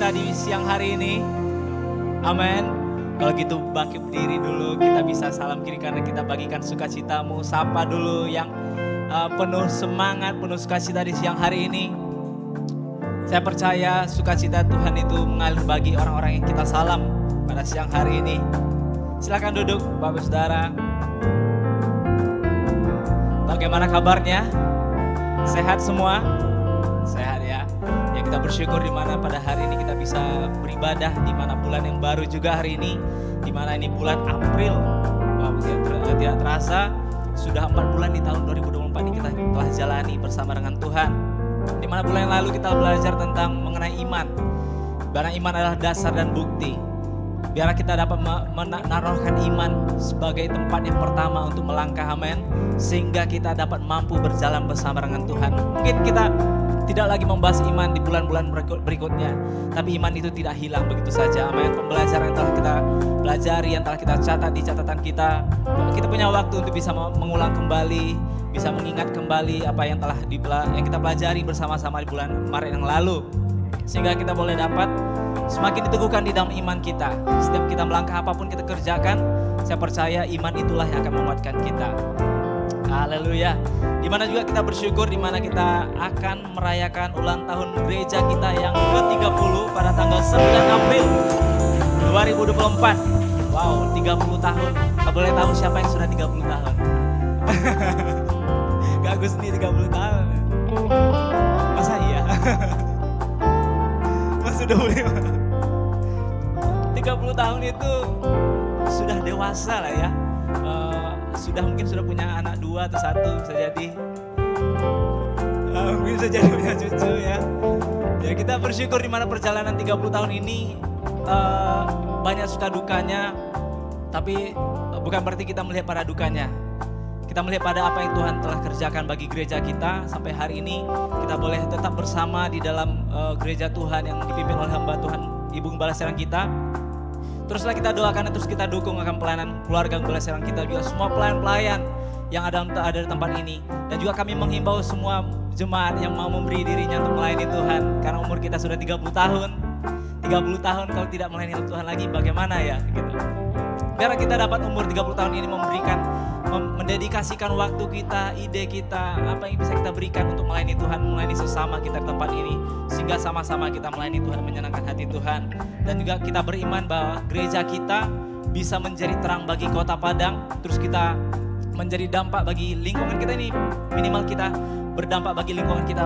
sukacita di siang hari ini? Amin. Kalau gitu bangkit berdiri dulu, kita bisa salam kiri kanan, kita bagikan sukacitamu. Sapa dulu yang penuh semangat, penuh sukacita di siang hari ini. Saya percaya sukacita Tuhan itu mengalir bagi orang-orang yang kita salam pada siang hari ini. Silakan duduk Bapak Saudara. Bagaimana kabarnya? Sehat semua? Sehat ya. Ya kita bersyukur di mana pada hari ini kita bisa beribadah, di mana bulan yang baru juga hari ini, di mana ini bulan April. Wow, tidak terasa sudah 4 bulan di tahun 2024 ini kita telah jalani bersama dengan Tuhan. Di mana bulan yang lalu kita belajar tentang mengenai iman. Karena iman adalah dasar dan bukti. Biar kita dapat menaruhkan iman sebagai tempat yang pertama untuk melangkah, amin. Sehingga kita dapat mampu berjalan bersama dengan Tuhan. Mungkin kita tidak lagi membahas iman di bulan-bulan berikutnya. Tapi iman itu tidak hilang begitu saja, amin. Pembelajaran yang telah kita pelajari, yang telah kita catat di catatan kita. Kita punya waktu untuk bisa mengulang kembali, bisa mengingat kembali apa yang telah yang kita pelajari bersama-sama di bulan Maret yang lalu. Sehingga kita boleh dapat semakin diteguhkan di dalam iman kita. Setiap kita melangkah apapun kita kerjakan, saya percaya iman itulah yang akan menguatkan kita. Haleluya. Dimana juga kita bersyukur, dimana kita akan merayakan ulang tahun gereja kita yang ke-30 pada tanggal 9 April 2024. Wow, 30 tahun. Gak boleh tahu siapa yang sudah 30 tahun. Gak Agus nih 30 tahun. Masa iya? Sudah boleh 30 tahun itu sudah dewasa lah ya. Mungkin sudah punya anak 2 atau 1 bisa jadi. Mungkin bisa jadi punya cucu ya. Ya kita bersyukur di mana perjalanan 30 tahun ini banyak suka dukanya. Tapi bukan berarti kita melihat pada dukanya. Kita melihat pada apa yang Tuhan telah kerjakan bagi gereja kita. Sampai hari ini kita boleh tetap bersama di dalam gereja Tuhan yang dipimpin oleh hamba Tuhan Ibu Gembala Serang kita. Teruslah kita doakan dan terus kita dukung akan pelayanan keluarga Gembala Serang kita juga. Semua pelayan-pelayan yang ada di tempat ini. Dan juga kami menghimbau semua jemaat yang mau memberi dirinya untuk melayani Tuhan. Karena umur kita sudah 30 tahun. 30 tahun kalau tidak melayani Tuhan lagi bagaimana ya gitu. Biar kita dapat umur 30 tahun ini mendedikasikan waktu kita, ide kita, apa yang bisa kita berikan untuk melayani Tuhan, melayani sesama kita di tempat ini. Sehingga sama-sama kita melayani Tuhan, menyenangkan hati Tuhan. Dan juga kita beriman bahwa gereja kita bisa menjadi terang bagi kota Padang. Terus kita menjadi dampak bagi lingkungan kita ini. Minimal kita berdampak bagi lingkungan kita.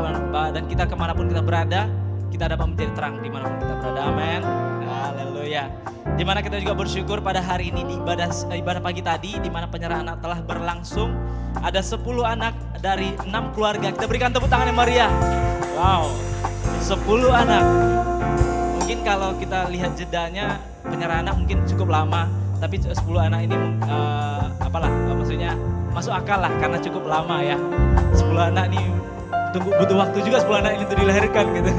Dan kita kemanapun kita berada, kita dapat menjadi terang dimanapun kita berada. Amin. Haleluya. Dimana kita juga bersyukur pada hari ini di ibadah pagi tadi, di mana penyerahan anak telah berlangsung. Ada 10 anak dari 6 keluarga. Kita berikan tepuk tangan yang meriah. Wow, 10 anak. Mungkin kalau kita lihat jedanya penyerahan anak mungkin cukup lama. Tapi 10 anak ini maksudnya masuk akal lah karena cukup lama ya. 10 anak ini butuh waktu juga 10 anak ini untuk dilahirkan gitu.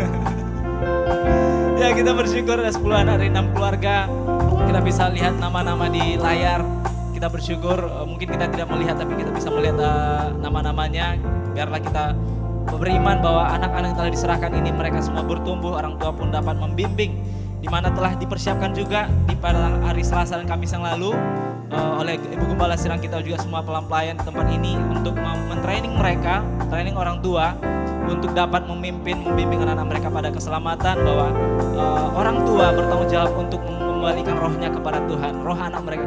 Ya kita bersyukur ada 10 anak dari 6 keluarga. Kita bisa lihat nama-nama di layar. Kita bersyukur mungkin kita tidak melihat tapi kita bisa melihat nama-namanya. Biarlah kita beriman bahwa anak-anak yang telah diserahkan ini mereka semua bertumbuh. Orang tua pun dapat membimbing. Di mana telah dipersiapkan juga pada hari Selasa dan Kamis yang lalu oleh Ibu Gembala Serang kita juga semua pelayan di tempat ini untuk mentraining mereka, training orang tua untuk dapat membimbing anak-anak mereka pada keselamatan, bahwa orang tua bertanggung jawab untuk mengembalikan rohnya kepada Tuhan, roh anak mereka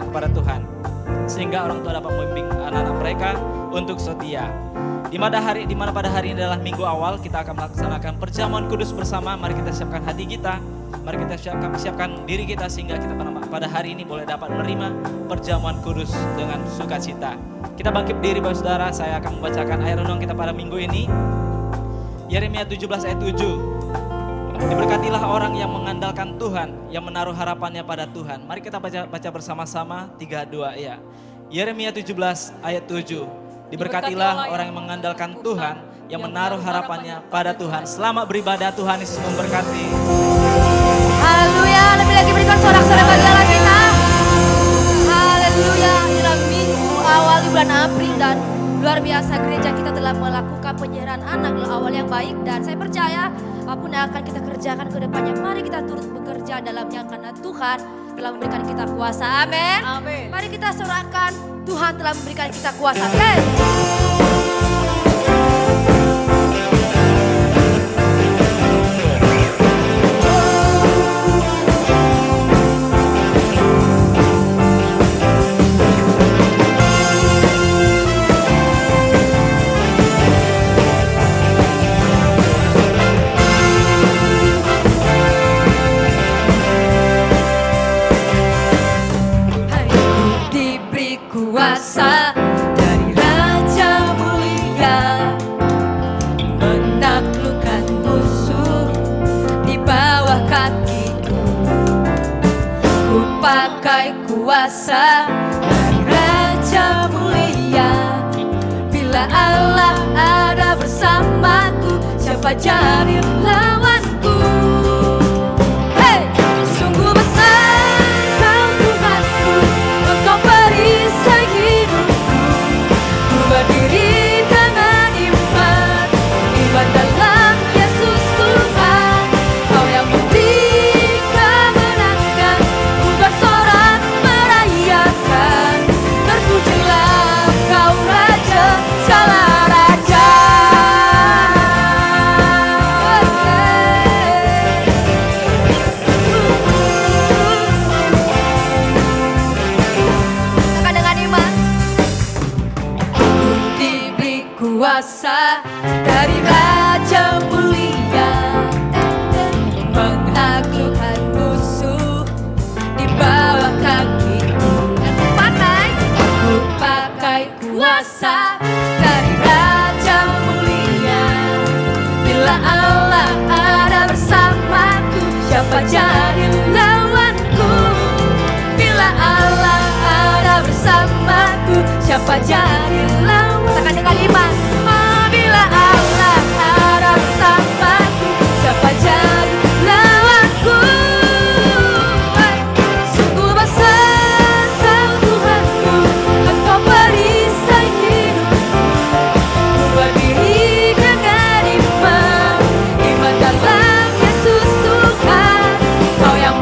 kepada Tuhan, sehingga orang tua dapat membimbing anak-anak mereka untuk setia. Di mana pada hari ini adalah minggu awal kita akan melaksanakan perjamuan kudus bersama. Mari kita siapkan hati kita, mari kita siapkan diri kita sehingga kita pada hari ini boleh dapat menerima perjamuan kudus dengan sukacita. Kita bangkit berdiri Bapak Saudara, saya akan membacakan ayat renung kita pada minggu ini. Yeremia 17 ayat 7. Diberkatilah orang yang mengandalkan Tuhan, yang menaruh harapannya pada Tuhan. Mari kita baca bersama-sama 3-2 ya. Yeremia 17 ayat 7. Diberkatilah orang yang mengandalkan Tuhan, yang menaruh harapannya pada Tuhan. Selamat beribadah, Tuhan Yesus memberkati. Haleluya, lebih lagi berikan sorak-sorai bagi Allah kita. Haleluya, inilah minggu awal di bulan April dan luar biasa gereja kita telah melakukan penyerahan anak awal yang baik. Dan saya percaya apapun yang akan kita kerjakan ke depannya, mari kita turut bekerja dalamnya karena Tuhan telah memberikan kita kuasa. Amin. Amin. Mari kita sorakan, Tuhan telah memberikan kita kuasa. Oke. Kuasa dari Raja Mulia, menaklukkan musuh di bawah kakiku. Ku pakai kuasa dari Raja Mulia. Bila Allah ada bersamaku, siapa jadi lawanku? Hey, sungguh besar Kau Tuhanku, Engkau perisai hidupku. Ku berdiri dengan iman, iman dalam Yesus Tuhan. Kau yang memberi kemenangan, ku bersorak merayakan. Terpujilah Kau Raja, segala raja. Katakan dengan iman. Diberi kuasa dari Raja Mulia, menaklukkan musuh di bawah kakiku. Dan Ku pakai kuasa dari Raja Mulia. Bila Allah ada bersamaku, siapa jadi lawanku? Bila Allah ada bersamaku, siapa jadi lawanku? katakan dengan iman. Oh, bila Allah ada bersamaku, siapa jadi lawanku? Sungguh besar Kau Tuhanku, Engkau perisai hidupku. Ku berdiri dengan iman, iman dalam Yesus Tuhan. Kau yang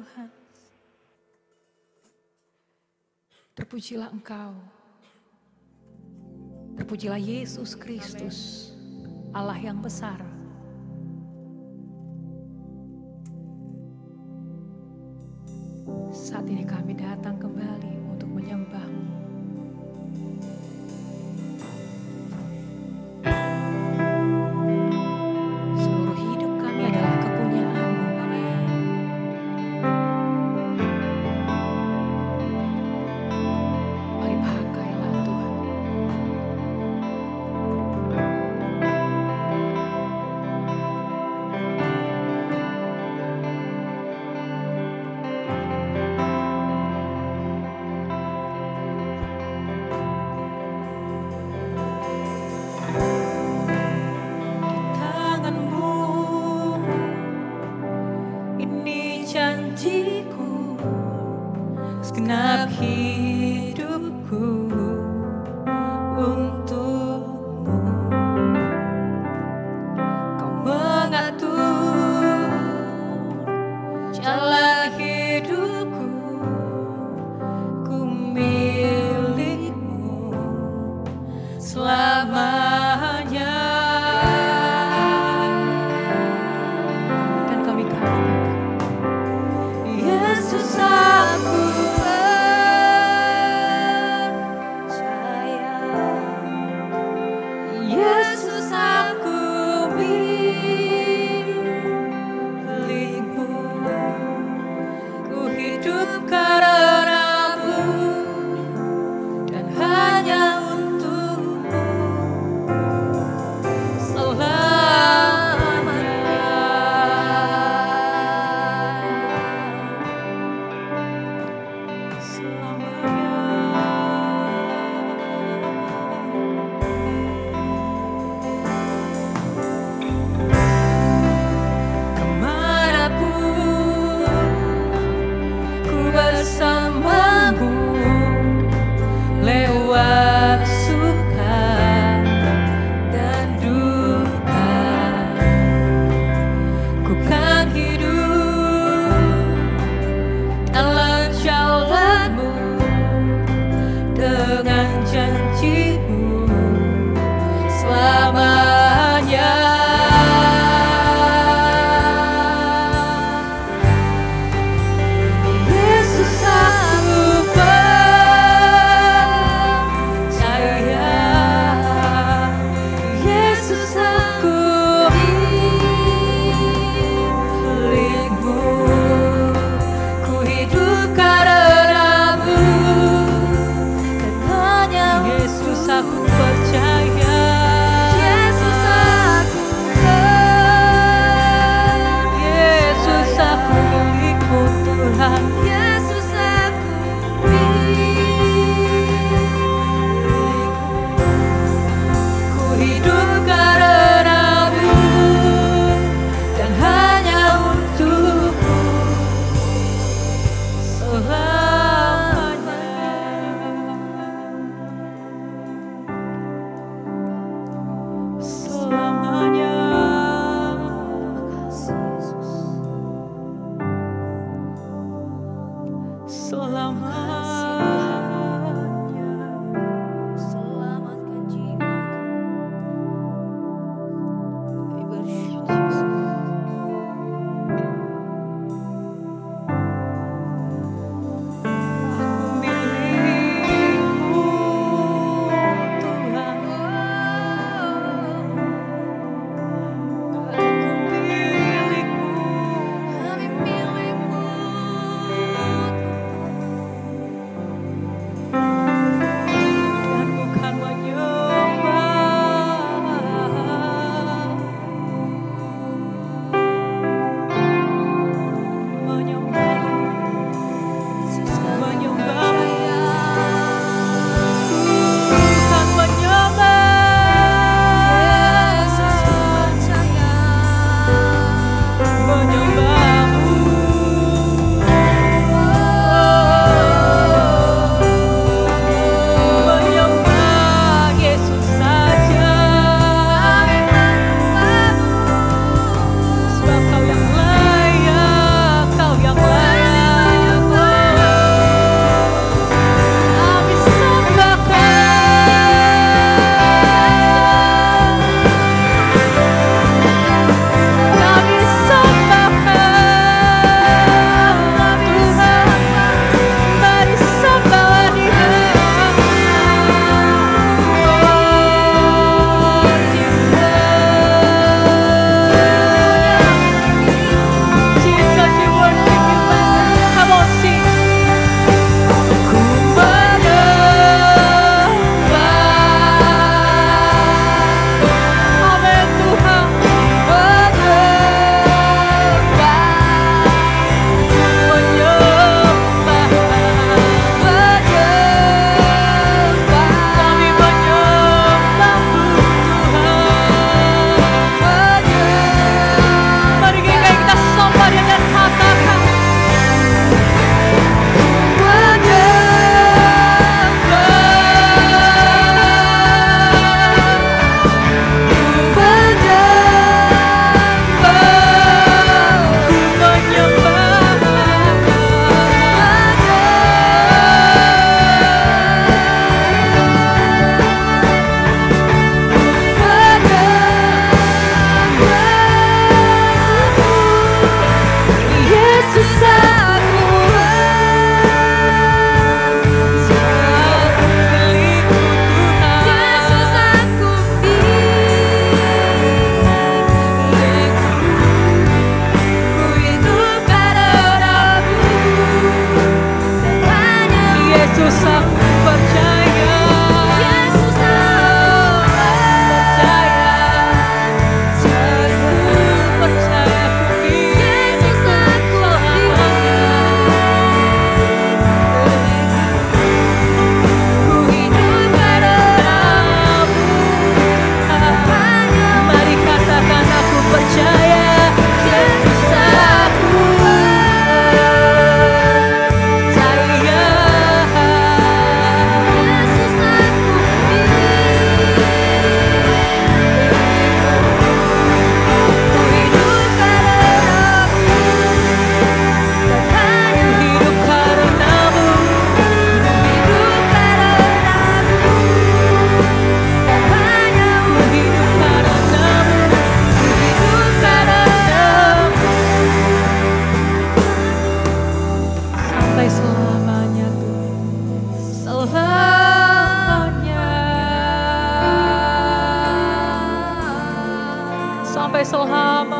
Tuhan. Terpujilah Engkau. Terpujilah Yesus Kristus, Allah yang besar. Saat ini kami datang kembali untuk menyembah-Mu. Seluruh hidup kami adalah kepunyaan-Mu. Mari pakailah Tuhan.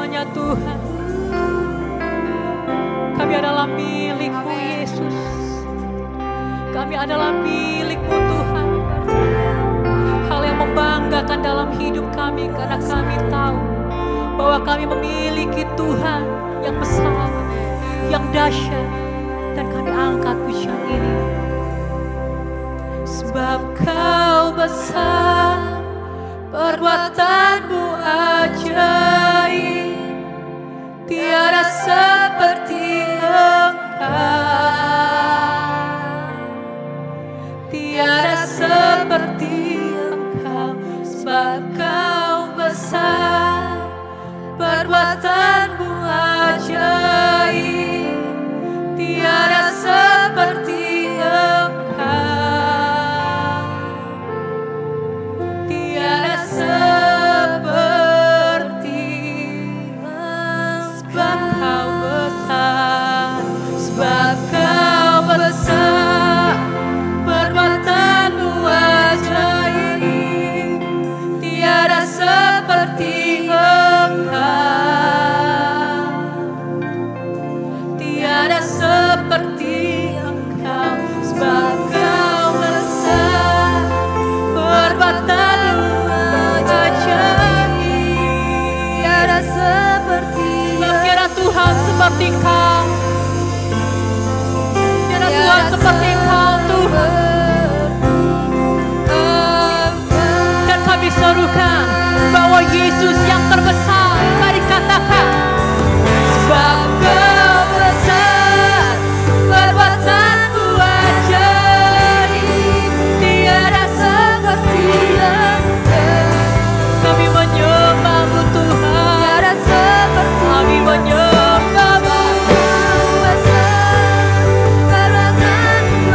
semuanya Tuhan. Kami adalah milik-Mu Yesus. Kami adalah milik-Mu Tuhan. Hal yang membanggakan dalam hidup kami karena kami tahu bahwa kami memiliki Tuhan yang besar, yang dahsyat, dan kami angkat pujian ini. Sebab Kau besar, perbuatan-Mu ajaib, tiada seperti Engkau, tiada seperti Engkau. Sebab Kau besar, perbuatan-Mu ajaib, tiada seperti Engkau, tiada seperti Engkau. Sebab Kau besar, sebab Kau besar, perbuatan-Mu ajaib, tiada seperti Engkau, tiada seperti Engkau. Sebab Kau besar, perbuatan-Mu ajaib, tiada seperti Engkau. Tiada Tuhan seperti Kau, tiada Tuhan seperti Kau Tuhan. Dan kami serukan bahwa Yesus yang terbesar. Mari katakan, sebab Kau besar, perbuatan-Mu ajaib, tiada seperti Engkau. Kami menyembah-Mu Tuhan, tiada seperti kami menyembah-Mu. Perbuatan-Mu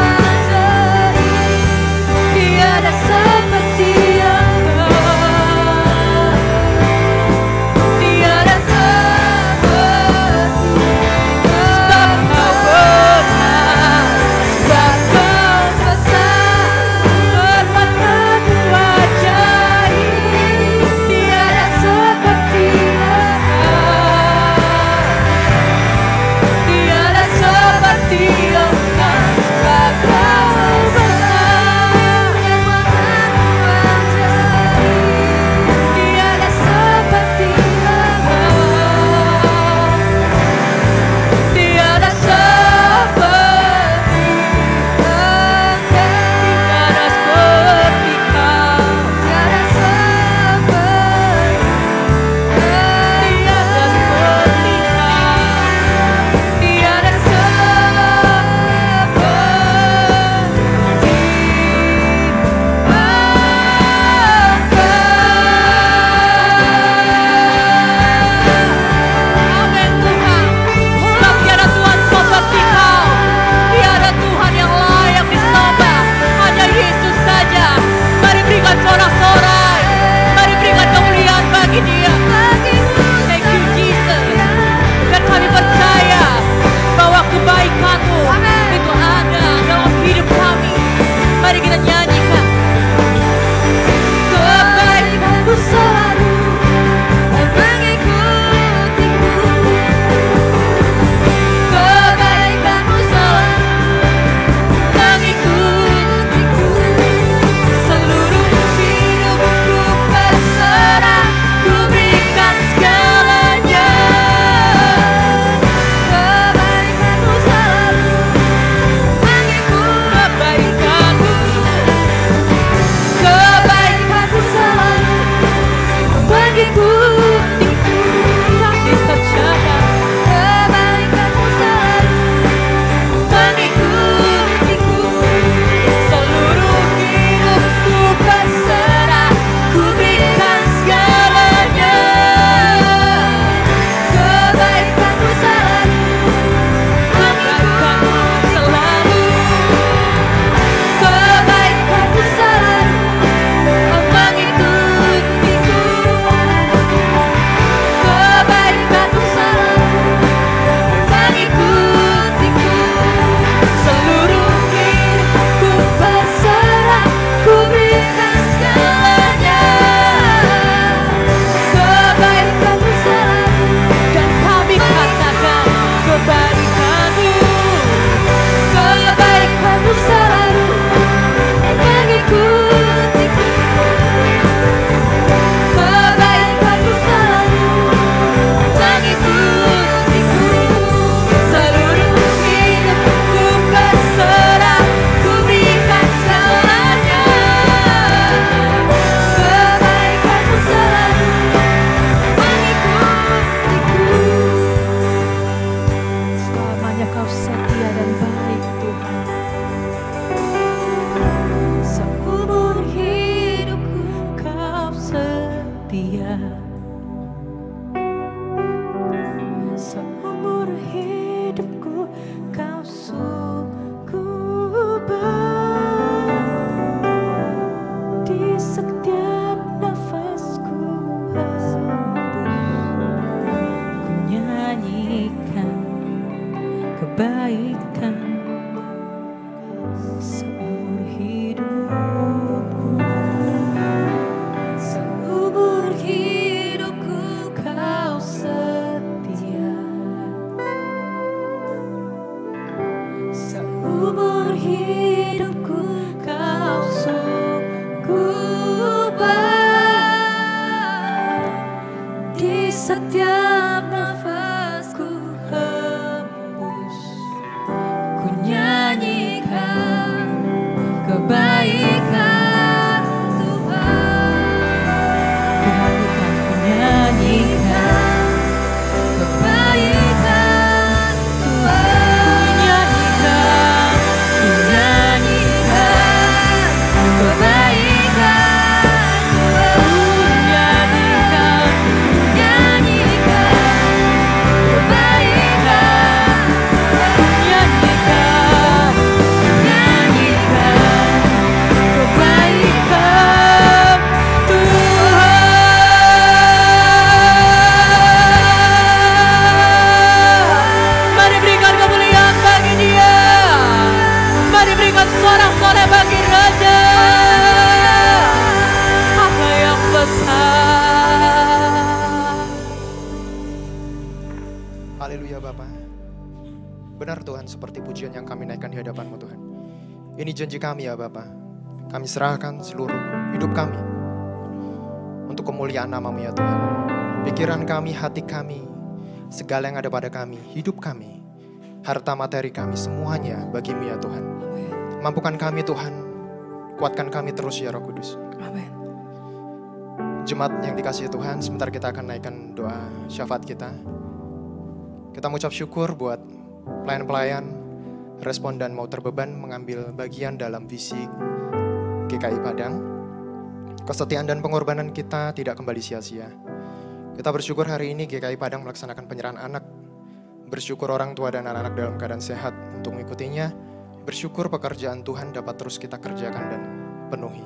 kebaikan seumur hidupku. Seumur hidupku kau setia. Seumur hidupku kau sungguh baik. Di setiap nafasku hembus, ku nyanyikan kebaikan Tuhan. Ku nyanyikan kebaikan Tuhan. Ku nyanyikan kebaikan Tuhan. Mari berikan kemuliaan bagi Dia. Mari berikan sorak-sorai bagi Raja. Apa yang besar. Haleluya Bapa. Benar Tuhan, seperti pujian yang kami naikkan di hadapan-Mu Tuhan. Ini janji kami ya Bapa. Kami serahkan seluruh hidup kami untuk kemuliaan nama-Mu ya Tuhan. Pikiran kami, hati kami, segala yang ada pada kami, hidup kami, harta materi kami, semuanya bagi-Mu ya Tuhan. Mampukan kami Tuhan, kuatkan kami terus ya Roh Kudus. Amin. Jemaat yang dikasihi Tuhan, sebentar kita akan naikkan doa syafaat kita. Kita mengucap syukur buat pelayan-pelayan, responden mau terbeban mengambil bagian dalam visi GKI Padang. Kesetiaan dan pengorbanan kita tidak kembali sia-sia. Kita bersyukur hari ini GKI Padang melaksanakan penyerahan anak. Bersyukur orang tua dan anak-anak dalam keadaan sehat untuk mengikutinya. Bersyukur pekerjaan Tuhan dapat terus kita kerjakan dan penuhi.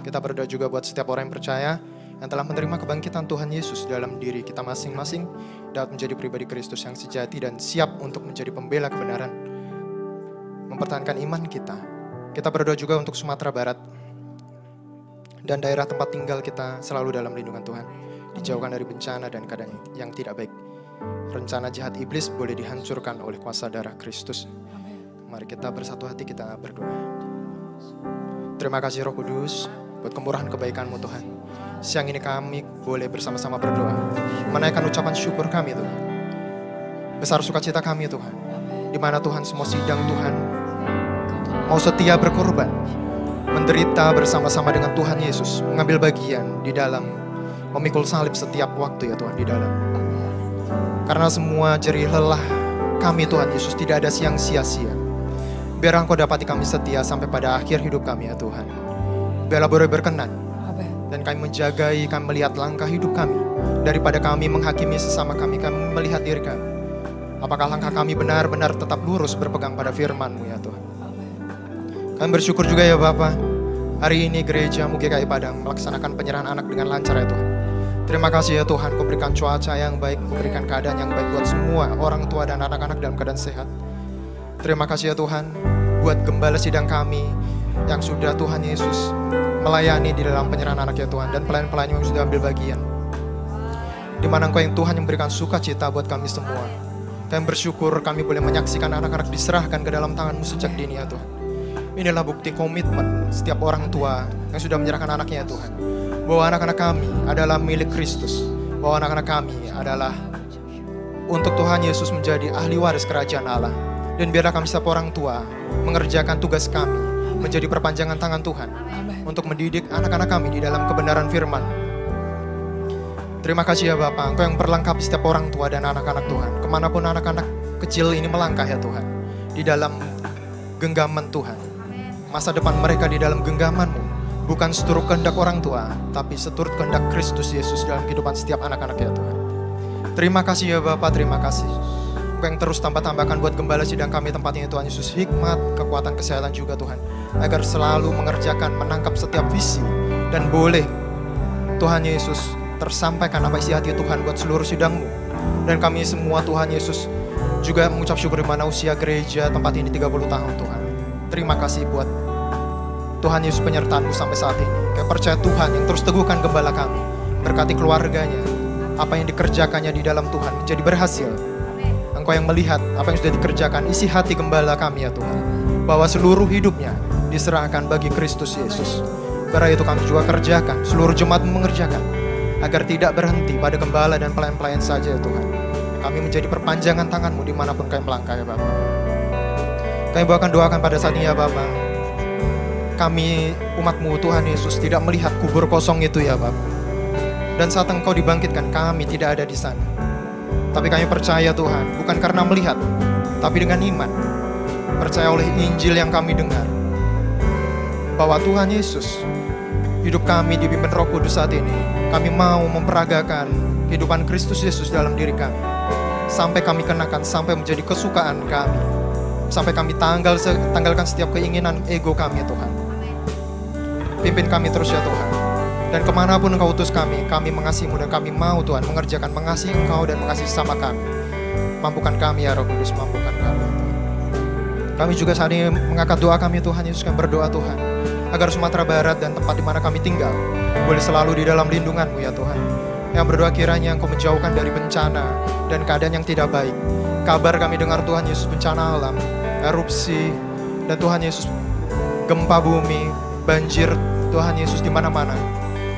Kita berdoa juga buat setiap orang yang percaya, yang telah menerima kebangkitan Tuhan Yesus dalam diri kita masing-masing, dapat menjadi pribadi Kristus yang sejati dan siap untuk menjadi pembela kebenaran, mempertahankan iman kita. Kita berdoa juga untuk Sumatera Barat dan daerah tempat tinggal kita selalu dalam lindungan Tuhan, dijauhkan dari bencana dan keadaan yang tidak baik. Rencana jahat iblis boleh dihancurkan oleh kuasa darah Kristus. Mari kita bersatu hati, kita berdoa. Terima kasih Roh Kudus buat kemurahan kebaikan-Mu Tuhan. Siang ini kami boleh bersama-sama berdoa, menaikkan ucapan syukur kami Tuhan. Besar sukacita kami Tuhan, di mana Tuhan semua sidang Tuhan mau setia berkorban, menderita bersama-sama dengan Tuhan Yesus, mengambil bagian di dalam memikul salib setiap waktu ya Tuhan di dalam. Karena semua jerih lelah kami Tuhan Yesus tidak ada yang sia-sia. Biar Engkau dapati kami setia sampai pada akhir hidup kami ya Tuhan. Biarlah boleh berkenan. Dan kami menjagai, kami melihat langkah hidup kami. Daripada kami menghakimi sesama kami melihat diri kami. Apakah langkah kami benar-benar tetap lurus berpegang pada firman-Mu ya Tuhan. Kami bersyukur juga ya Bapa. Hari ini gereja-Mu GKI Padang melaksanakan penyerahan anak dengan lancar ya Tuhan. Terima kasih ya Tuhan, Kau berikan cuaca yang baik, Kau berikan keadaan yang baik buat semua orang tua dan anak-anak dalam keadaan sehat. Terima kasih ya Tuhan, buat gembala sidang kami yang sudah Tuhan Yesus melayani di dalam penyerahan anak ya Tuhan, dan pelayan-pelayan yang sudah ambil bagian. Di mana Engkau yang Tuhan yang memberikan sukacita buat kami semua. Kami bersyukur kami boleh menyaksikan anak-anak diserahkan ke dalam tangan-Mu sejak dini ya Tuhan. Inilah bukti komitmen setiap orang tua yang sudah menyerahkan anaknya ya Tuhan. Bahwa anak-anak kami adalah milik Kristus. Bahwa anak-anak kami adalah untuk Tuhan Yesus menjadi ahli waris kerajaan Allah. Dan biarlah kami setiap orang tua mengerjakan tugas kami menjadi perpanjangan tangan Tuhan untuk mendidik anak-anak kami di dalam kebenaran firman. Terima kasih ya Bapa, Engkau yang perlengkapi setiap orang tua dan anak-anak Tuhan. Kemanapun anak-anak kecil ini melangkah ya Tuhan, di dalam genggaman Tuhan. Masa depan mereka di dalam genggaman-Mu, bukan seturut kehendak orang tua, tapi seturut kehendak Kristus Yesus dalam kehidupan setiap anak-anak ya Tuhan. Terima kasih ya Bapa, terima kasih. Yang terus tambah-tambahkan buat gembala sidang kami tempatnya Tuhan Yesus, hikmat, kekuatan, kesehatan juga Tuhan, agar selalu mengerjakan, menangkap setiap visi, dan boleh Tuhan Yesus tersampaikan apa isi hati Tuhan buat seluruh sidang-Mu. Dan kami semua Tuhan Yesus Juga mengucap syukur di mana usia gereja tempat ini 30 tahun Tuhan. Terima kasih buat Tuhan Yesus penyertaan-Mu sampai saat ini. Kami percaya Tuhan yang terus teguhkan gembala kami. Berkati keluarganya. Apa yang dikerjakannya di dalam Tuhan menjadi berhasil. Engkau yang melihat apa yang sudah dikerjakan. Isi hati gembala kami ya Tuhan. Bahwa seluruh hidupnya diserahkan bagi Kristus Yesus. Karena itu kami juga kerjakan. Seluruh jemaat mengerjakan. Agar tidak berhenti pada gembala dan pelayan-pelayan saja ya Tuhan. Kami menjadi perpanjangan tangan-Mu dimanapun kami melangkah ya Bapa. Kami bahkan doakan pada saat ini ya Bapa. Kami umat-Mu Tuhan Yesus tidak melihat kubur kosong itu ya Bapa. Dan saat Engkau dibangkitkan kami tidak ada di sana. Tapi kami percaya Tuhan bukan karena melihat, tapi dengan iman. Percaya oleh Injil yang kami dengar. Bahwa Tuhan Yesus hidup kami dipimpin Roh Kudus saat ini. Kami mau memperagakan kehidupan Kristus Yesus dalam diri kami. Sampai kami kenakan, sampai menjadi kesukaan kami. Sampai kami tanggalkan setiap keinginan ego kami ya Tuhan. Pimpin kami terus ya Tuhan. Dan kemanapun Engkau utus kami mengasihi-Mu dan kami mau Tuhan mengerjakan mengasihi Engkau dan mengasihi sama kami. Mampukan kami ya Roh Kudus, mampukan kami. Kami juga saat ini mengangkat doa kami Tuhan Yesus, kami berdoa Tuhan. Agar Sumatera Barat dan tempat di mana kami tinggal boleh selalu di dalam lindungan-Mu ya Tuhan. Yang berdoa kiranya Engkau menjauhkan dari bencana dan keadaan yang tidak baik. Kabar kami dengar Tuhan Yesus bencana alam, erupsi, dan Tuhan Yesus gempa bumi, banjir Tuhan Yesus di mana-mana.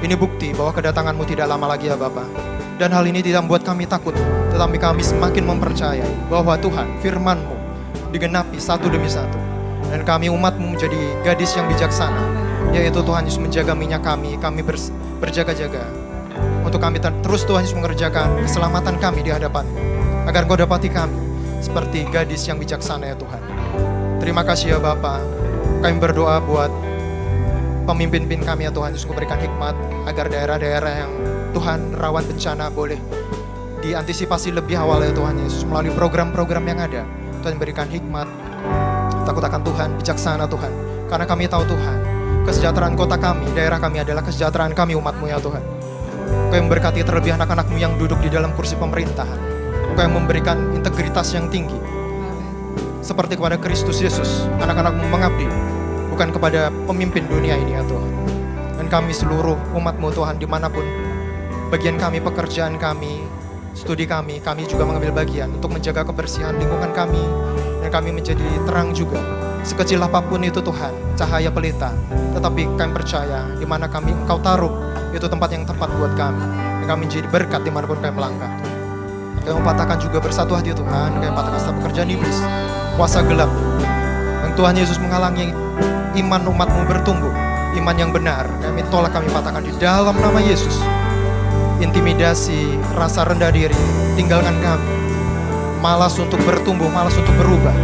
Ini bukti bahwa kedatangan-Mu tidak lama lagi ya Bapa. Dan hal ini tidak membuat kami takut, tetapi kami semakin mempercayai bahwa Tuhan firman-Mu digenapi satu demi satu. Dan kami umat-Mu menjadi gadis yang bijaksana, yaitu Tuhan Yesus menjaga minyak kami berjaga-jaga. Untuk kami terus Tuhan Yesus mengerjakan keselamatan kami di hadapan, agar Engkau dapati kami seperti gadis yang bijaksana ya Tuhan. Terima kasih ya Bapa. Kami berdoa buat pemimpin kami ya Tuhan Yesus, berikan hikmat agar daerah-daerah yang Tuhan rawan bencana boleh diantisipasi lebih awal ya Tuhan Yesus melalui program-program yang ada. Tuhan berikan hikmat, takut akan Tuhan, bijaksana Tuhan. Karena kami tahu Tuhan, kesejahteraan kota kami, daerah kami adalah kesejahteraan kami umat-Mu ya Tuhan. Engkau yang memberkati terlebih anak-anak-Mu yang duduk di dalam kursi pemerintahan. Engkau yang memberikan integritas yang tinggi. Seperti kepada Kristus Yesus, anak-anak-Mu mengabdi. Bukan kepada pemimpin dunia ini ya Tuhan. Dan kami seluruh umat-Mu Tuhan dimanapun bagian kami, pekerjaan kami, studi kami juga mengambil bagian untuk menjaga kebersihan lingkungan kami. Dan kami menjadi terang juga. Sekecil apapun itu Tuhan, cahaya pelita. Tetapi kami percaya di mana kami Engkau taruh, itu tempat yang tepat buat kami. Dan kami menjadi berkat dimanapun kami melangkah. Kami mempatahkan juga bersatu hati Tuhan. Kami mempatahkan setiap pekerjaan iblis, kuasa gelap. Yang Tuhan Yesus menghalangi iman umat-Mu bertumbuh, iman yang benar. Kami tolak, kami patahkan di dalam nama Yesus. Intimidasi, rasa rendah diri, tinggalkan kami. Malas untuk bertumbuh, malas untuk berubah.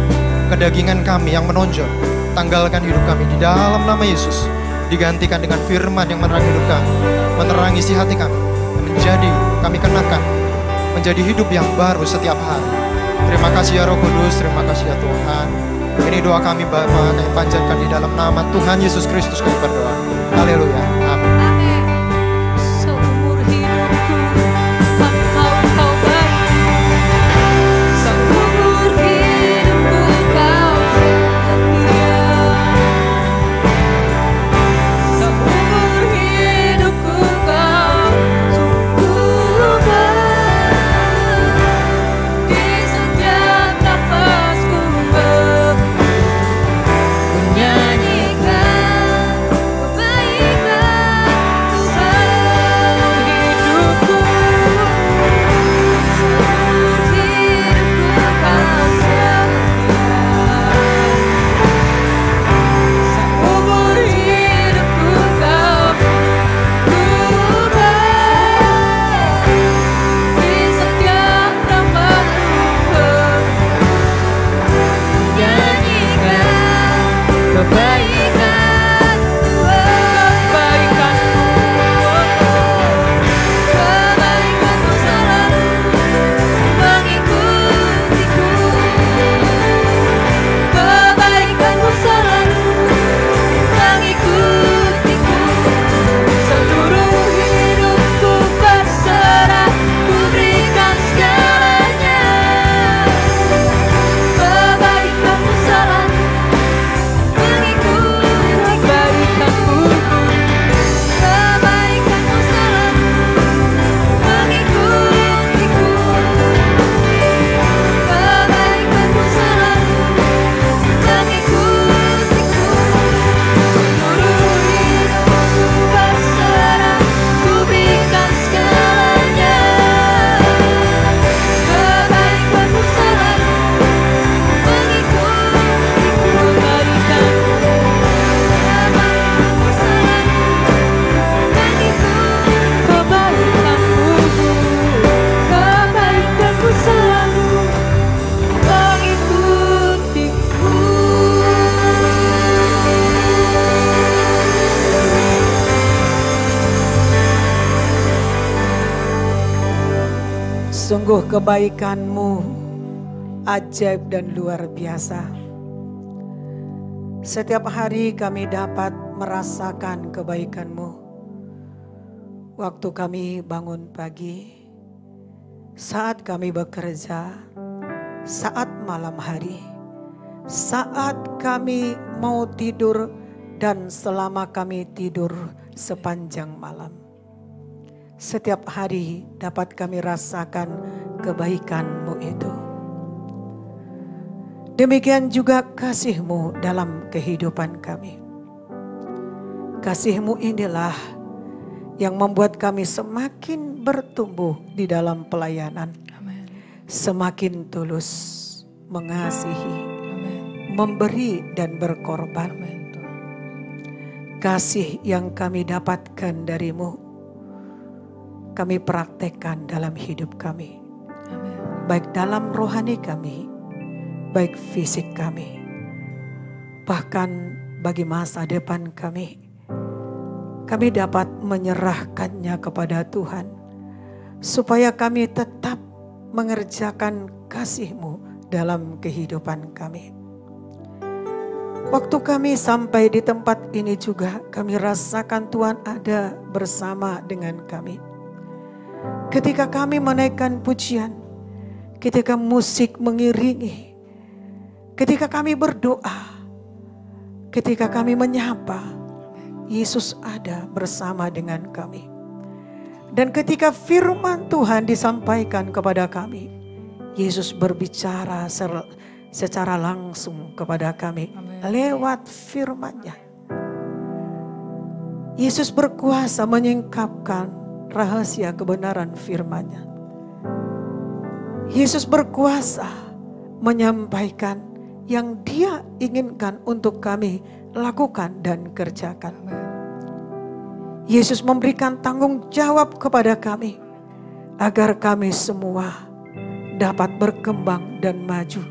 Kedagingan kami yang menonjol, tanggalkan hidup kami di dalam nama Yesus. Digantikan dengan firman yang menerangi hidup kami, menerangi isi hati kami, menjadi kami kenakan, menjadi hidup yang baru setiap hari. Terima kasih ya Roh Kudus, terima kasih ya Tuhan. Ini doa kami Bapa, kami panjatkan di dalam nama Tuhan Yesus Kristus kami berdoa. Haleluya. Amin. Seumur hidupku kan kau baik. Seumur hidupku kau setia. Seumur hidupku kau sungguh baik. Di setiap nafasku menyanyikan kebaikan. Sungguh kebaikan-Mu ajaib dan luar biasa. Setiap hari kami dapat merasakan kebaikan-Mu. Waktu kami bangun pagi, saat kami bekerja, saat malam hari, saat kami mau tidur, dan selama kami tidur sepanjang malam. Setiap hari dapat kami rasakan kebaikan-Mu itu. Demikian juga kasih-Mu dalam kehidupan kami. Kasih-Mu inilah yang membuat kami semakin bertumbuh di dalam pelayanan. Amin. Semakin tulus mengasihi, Amin. memberi dan berkorban. Amin. Tuhan. Kasih yang kami dapatkan dari-Mu, kami praktekkan dalam hidup kami. Amin. Baik dalam rohani kami, baik fisik kami. Bahkan bagi masa depan kami dapat menyerahkannya kepada Tuhan. Supaya kami tetap mengerjakan kasih-Mu dalam kehidupan kami. Waktu kami sampai di tempat ini juga kami rasakan Tuhan ada bersama dengan kami. Ketika kami menaikkan pujian, ketika musik mengiringi, ketika kami berdoa, ketika kami menyapa, Yesus ada bersama dengan kami. Dan ketika firman Tuhan disampaikan kepada kami, Yesus berbicara secara langsung kepada kami lewat firman-Nya. Yesus berkuasa menyingkapkan rahasia kebenaran firman-Nya. Yesus berkuasa menyampaikan yang Dia inginkan untuk kami lakukan dan kerjakan. Yesus memberikan tanggung jawab kepada kami agar kami semua dapat berkembang dan maju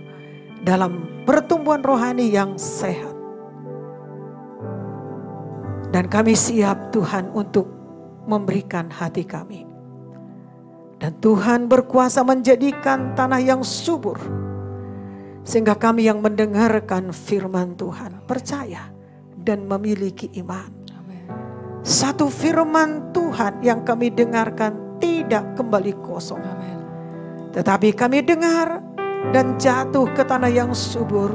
dalam pertumbuhan rohani yang sehat. Dan kami siap Tuhan untuk memberikan hati kami. Dan Tuhan berkuasa menjadikan tanah yang subur. Sehingga kami yang mendengarkan firman Tuhan percaya dan memiliki iman. Satu firman Tuhan yang kami dengarkan tidak kembali kosong. Tetapi kami dengar dan jatuh ke tanah yang subur.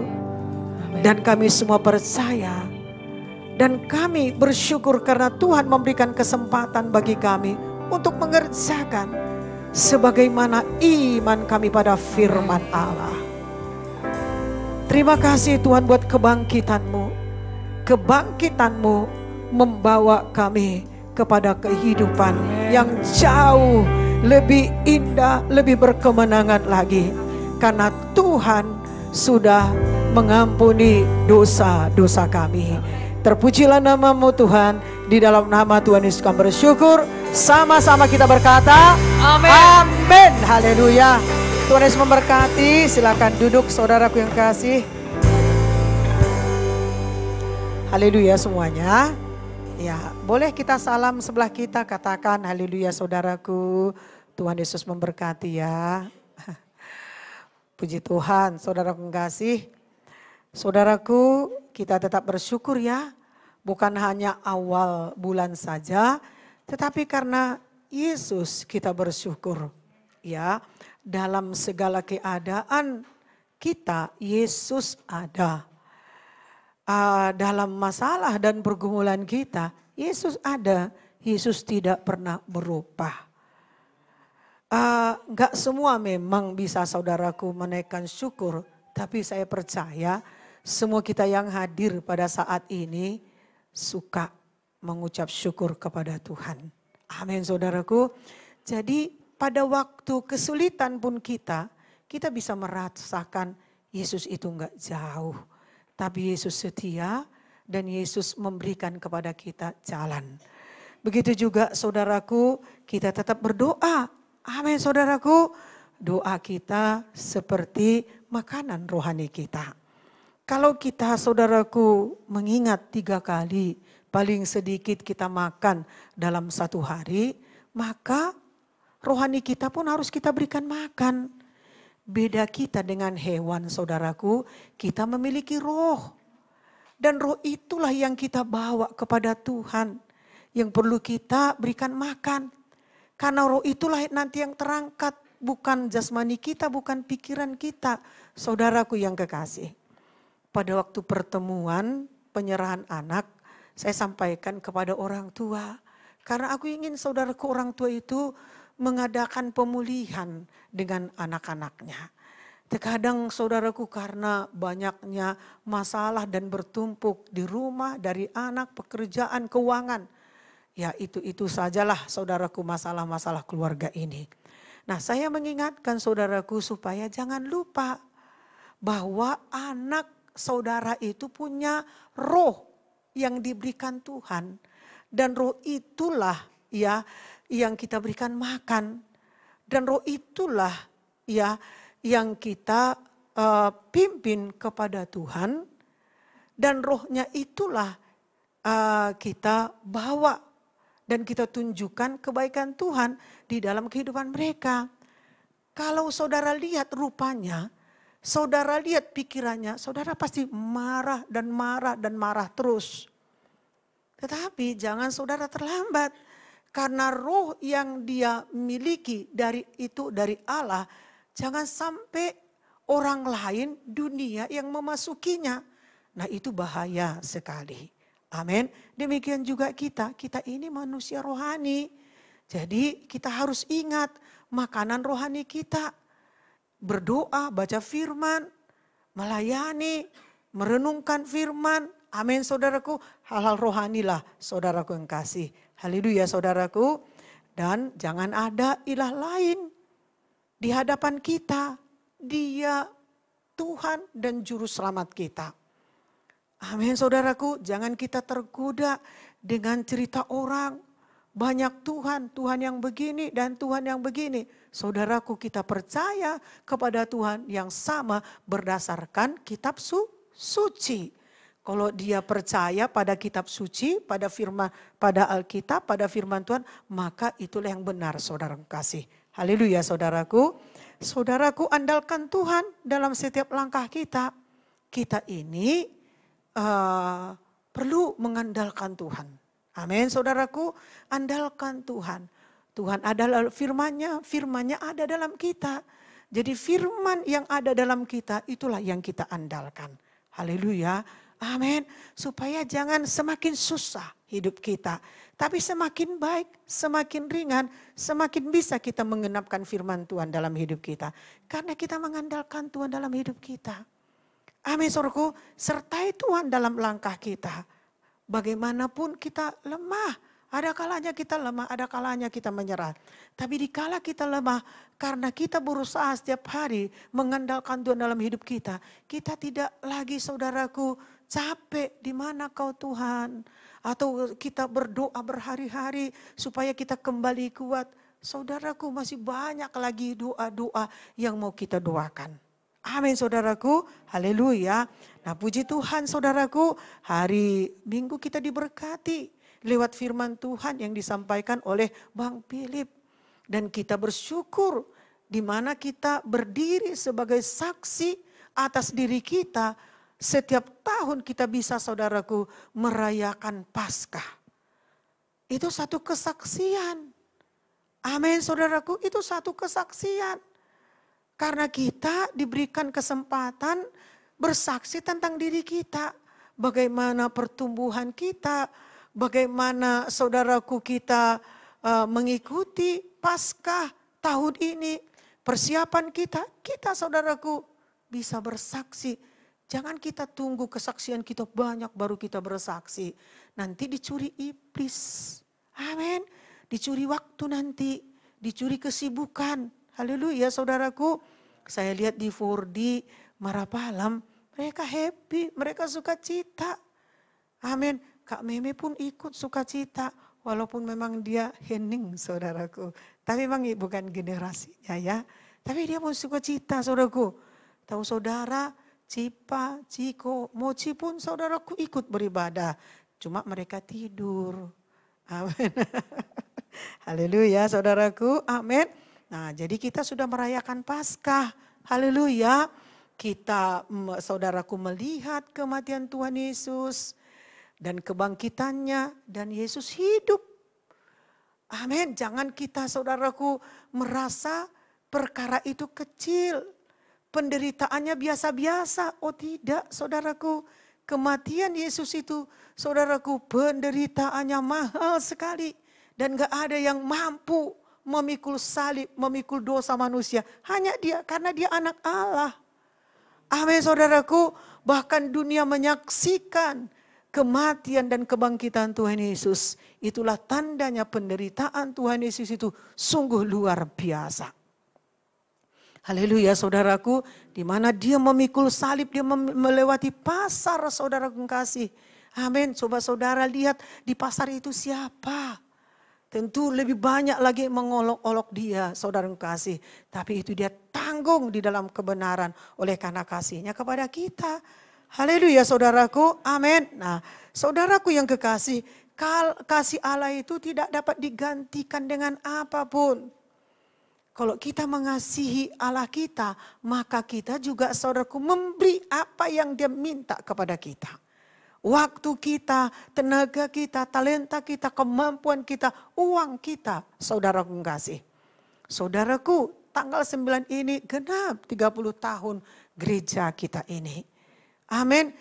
Dan kami semua percaya. Dan kami bersyukur karena Tuhan memberikan kesempatan bagi kami untuk mengerjakan sebagaimana iman kami pada firman Allah. Terima kasih Tuhan buat kebangkitan-Mu. Kebangkitan-Mu membawa kami kepada kehidupan yang jauh lebih indah, lebih berkemenangan lagi. Karena Tuhan sudah mengampuni dosa-dosa kami. Terpujilah nama-Mu Tuhan. Di dalam nama Tuhan Yesus kami bersyukur. Sama-sama kita berkata amin. Amin. Haleluya. Tuhan Yesus memberkati. Silakan duduk saudaraku yang kasih. Haleluya semuanya. Ya, boleh kita salam sebelah kita, katakan haleluya saudaraku. Tuhan Yesus memberkati ya. Puji Tuhan, saudaraku yang kasih. Saudaraku, kita tetap bersyukur ya. Bukan hanya awal bulan saja, tetapi karena Yesus kita bersyukur. Ya, dalam segala keadaan kita Yesus ada. Dalam masalah dan pergumulan kita, Yesus ada. Yesus tidak pernah berubah. Gak semua memang bisa saudaraku menaikkan syukur, tapi saya percaya semua kita yang hadir pada saat ini suka mengucap syukur kepada Tuhan. Amin saudaraku. Jadi pada waktu kesulitan pun kita bisa merasakan Yesus itu gak jauh. Tapi Yesus setia dan Yesus memberikan kepada kita jalan. Begitu juga saudaraku, kita tetap berdoa. Amin saudaraku. Doa kita seperti makanan rohani kita. Kalau kita saudaraku mengingat 3 kali paling sedikit kita makan dalam 1 hari, maka rohani kita pun harus kita berikan makan. Beda kita dengan hewan saudaraku, kita memiliki roh. Dan roh itulah yang kita bawa kepada Tuhan. Yang perlu kita berikan makan. Karena roh itulah nanti yang terangkat. Bukan jasmani kita, bukan pikiran kita. Saudaraku yang kekasih. Pada waktu pertemuan penyerahan anak, saya sampaikan kepada orang tua. Karena aku ingin saudaraku orang tua itu mengadakan pemulihan dengan anak-anaknya. Terkadang saudaraku karena banyaknya masalah dan bertumpuk di rumah dari anak, pekerjaan, keuangan. Ya itu sajalah saudaraku masalah-masalah keluarga ini. Nah saya mengingatkan saudaraku supaya jangan lupa bahwa anak saudara itu punya roh yang diberikan Tuhan. Dan roh itulah ya yang kita berikan makan. Dan roh itulah ya yang kita pimpin kepada Tuhan. Dan rohnya itulah kita bawa. Dan kita tunjukkan kebaikan Tuhan di dalam kehidupan mereka. Kalau saudara lihat rupanya, saudara lihat pikirannya, saudara pasti marah dan marah dan marah terus. Tetapi jangan saudara terlambat. Karena roh yang dia miliki dari Allah, jangan sampai orang lain dunia yang memasukinya. Nah itu bahaya sekali. Amin. Demikian juga kita ini manusia rohani. Jadi kita harus ingat makanan rohani kita. Berdoa, baca firman, melayani, merenungkan firman. Amin saudaraku, hal-hal rohanilah saudaraku yang kasih. Haleluya saudaraku. Dan jangan ada ilah lain di hadapan kita. Dia Tuhan dan Juru Selamat kita. Amin saudaraku, jangan kita tergoda dengan cerita orang. Banyak Tuhan yang begini dan Tuhan yang begini. Saudaraku kita percaya kepada Tuhan yang sama berdasarkan kitab suci. Kalau dia percaya pada kitab suci, pada firman, pada Alkitab, pada firman Tuhan, maka itulah yang benar saudara kasih. Haleluya saudaraku. Saudaraku andalkan Tuhan dalam setiap langkah kita. Kita ini perlu mengandalkan Tuhan. Amin saudaraku, andalkan Tuhan. Tuhan adalah firman-Nya ada dalam kita. Jadi firman yang ada dalam kita itulah yang kita andalkan. Haleluya. Amin. Supaya jangan semakin susah hidup kita. Tapi semakin baik, semakin ringan, semakin bisa kita mengenapkan firman Tuhan dalam hidup kita. Karena kita mengandalkan Tuhan dalam hidup kita. Amin saudaraku, sertai Tuhan dalam langkah kita. Bagaimanapun kita lemah. Ada kalanya kita lemah, ada kalanya kita menyerah. Tapi dikala kita lemah, karena kita berusaha setiap hari mengandalkan Tuhan dalam hidup kita. Kita tidak lagi saudaraku capek, di mana kau Tuhan? Atau kita berdoa berhari-hari supaya kita kembali kuat. Saudaraku masih banyak lagi doa-doa yang mau kita doakan. Amin saudaraku, haleluya. Nah puji Tuhan saudaraku, hari Minggu kita diberkati lewat firman Tuhan yang disampaikan oleh Bang Philip. Dan kita bersyukur di mana kita berdiri sebagai saksi atas diri kita. Setiap tahun kita bisa saudaraku merayakan Paskah. Itu satu kesaksian. Amin saudaraku, itu satu kesaksian. Karena kita diberikan kesempatan bersaksi tentang diri kita. Bagaimana pertumbuhan kita, bagaimana saudaraku kita mengikuti Paskah tahun ini. Persiapan kita saudaraku bisa bersaksi. Jangan kita tunggu kesaksian kita banyak baru kita bersaksi. Nanti dicuri iblis. Amin. Dicuri waktu nanti. Dicuri kesibukan. Haleluya saudaraku. Saya lihat di 4D Marapalam. Mereka happy. Mereka suka cita. Amin. Kak Meme pun ikut suka cita. Walaupun memang dia hening saudaraku. Tapi memang bukan generasinya ya. Tapi dia pun suka cita saudaraku. Tahu saudara, Cipa, Ciko, Moci pun saudaraku ikut beribadah. Cuma mereka tidur. Amin. Haleluya saudaraku, amin. Nah jadi kita sudah merayakan Paskah, haleluya. Kita saudaraku melihat kematian Tuhan Yesus dan kebangkitannya dan Yesus hidup. Amin, jangan kita saudaraku merasa perkara itu kecil. Penderitaannya biasa-biasa, oh tidak saudaraku. Kematian Yesus itu saudaraku penderitaannya mahal sekali. Dan gak ada yang mampu memikul salib, memikul dosa manusia. Hanya dia, karena dia anak Allah. Amin saudaraku, bahkan dunia menyaksikan kematian dan kebangkitan Tuhan Yesus. Itulah tandanya penderitaan Tuhan Yesus itu sungguh luar biasa. Haleluya saudaraku, di mana dia memikul salib, dia melewati pasar saudaraku kasih. Amin, coba saudara lihat di pasar itu siapa. Tentu lebih banyak lagi mengolok-olok dia, saudara kasih. Tapi itu dia tanggung di dalam kebenaran oleh karena kasihnya kepada kita. Haleluya saudaraku, amin. Nah saudaraku yang kekasih, kasih Allah itu tidak dapat digantikan dengan apapun. Kalau kita mengasihi Allah kita, maka kita juga saudaraku memberi apa yang dia minta kepada kita. Waktu kita, tenaga kita, talenta kita, kemampuan kita, uang kita, saudaraku kasih. Saudaraku, tanggal 9 ini genap 30 tahun gereja kita ini. Amin.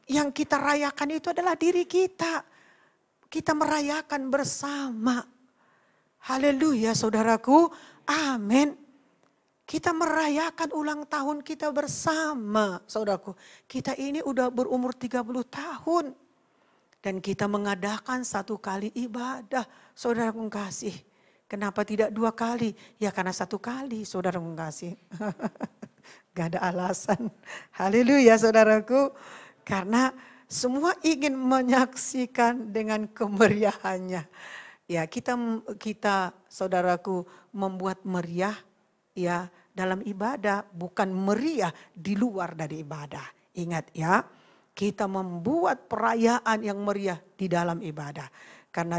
Yang kita rayakan itu adalah diri kita. Kita merayakan bersama. Haleluya saudaraku. Amin. Kita merayakan ulang tahun kita bersama, saudaraku. Kita ini udah berumur 30 tahun. Dan kita mengadakan 1 kali ibadah, saudaraku kasih. Kenapa tidak 2 kali? Ya karena 1 kali, saudaraku kasih. Gak ada alasan. Haleluya, saudaraku. Karena semua ingin menyaksikan dengan kemeriahannya. Ya kita saudaraku membuat meriah ya dalam ibadah, bukan meriah di luar dari ibadah. Ingat ya, kita membuat perayaan yang meriah di dalam ibadah. Karena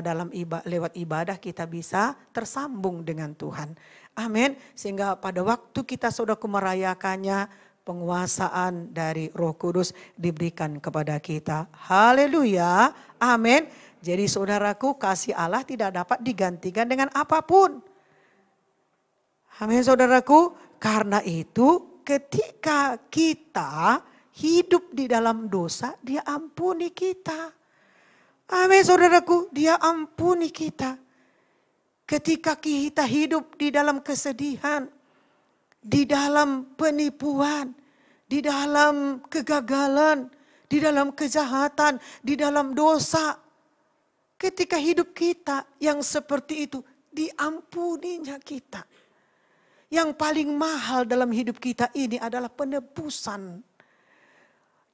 lewat ibadah kita bisa tersambung dengan Tuhan. Amin. Sehingga pada waktu kita saudaraku merayakannya, penguasaan dari Roh Kudus diberikan kepada kita. Haleluya. Amin. Jadi saudaraku, kasih Allah tidak dapat digantikan dengan apapun. Amin saudaraku, karena itu ketika kita hidup di dalam dosa, dia ampuni kita. Amin saudaraku, dia ampuni kita. Ketika kita hidup di dalam kesedihan, di dalam penipuan, di dalam kegagalan, di dalam kejahatan, di dalam dosa. Ketika hidup kita yang seperti itu, diampuninya kita. Yang paling mahal dalam hidup kita ini adalah penebusan.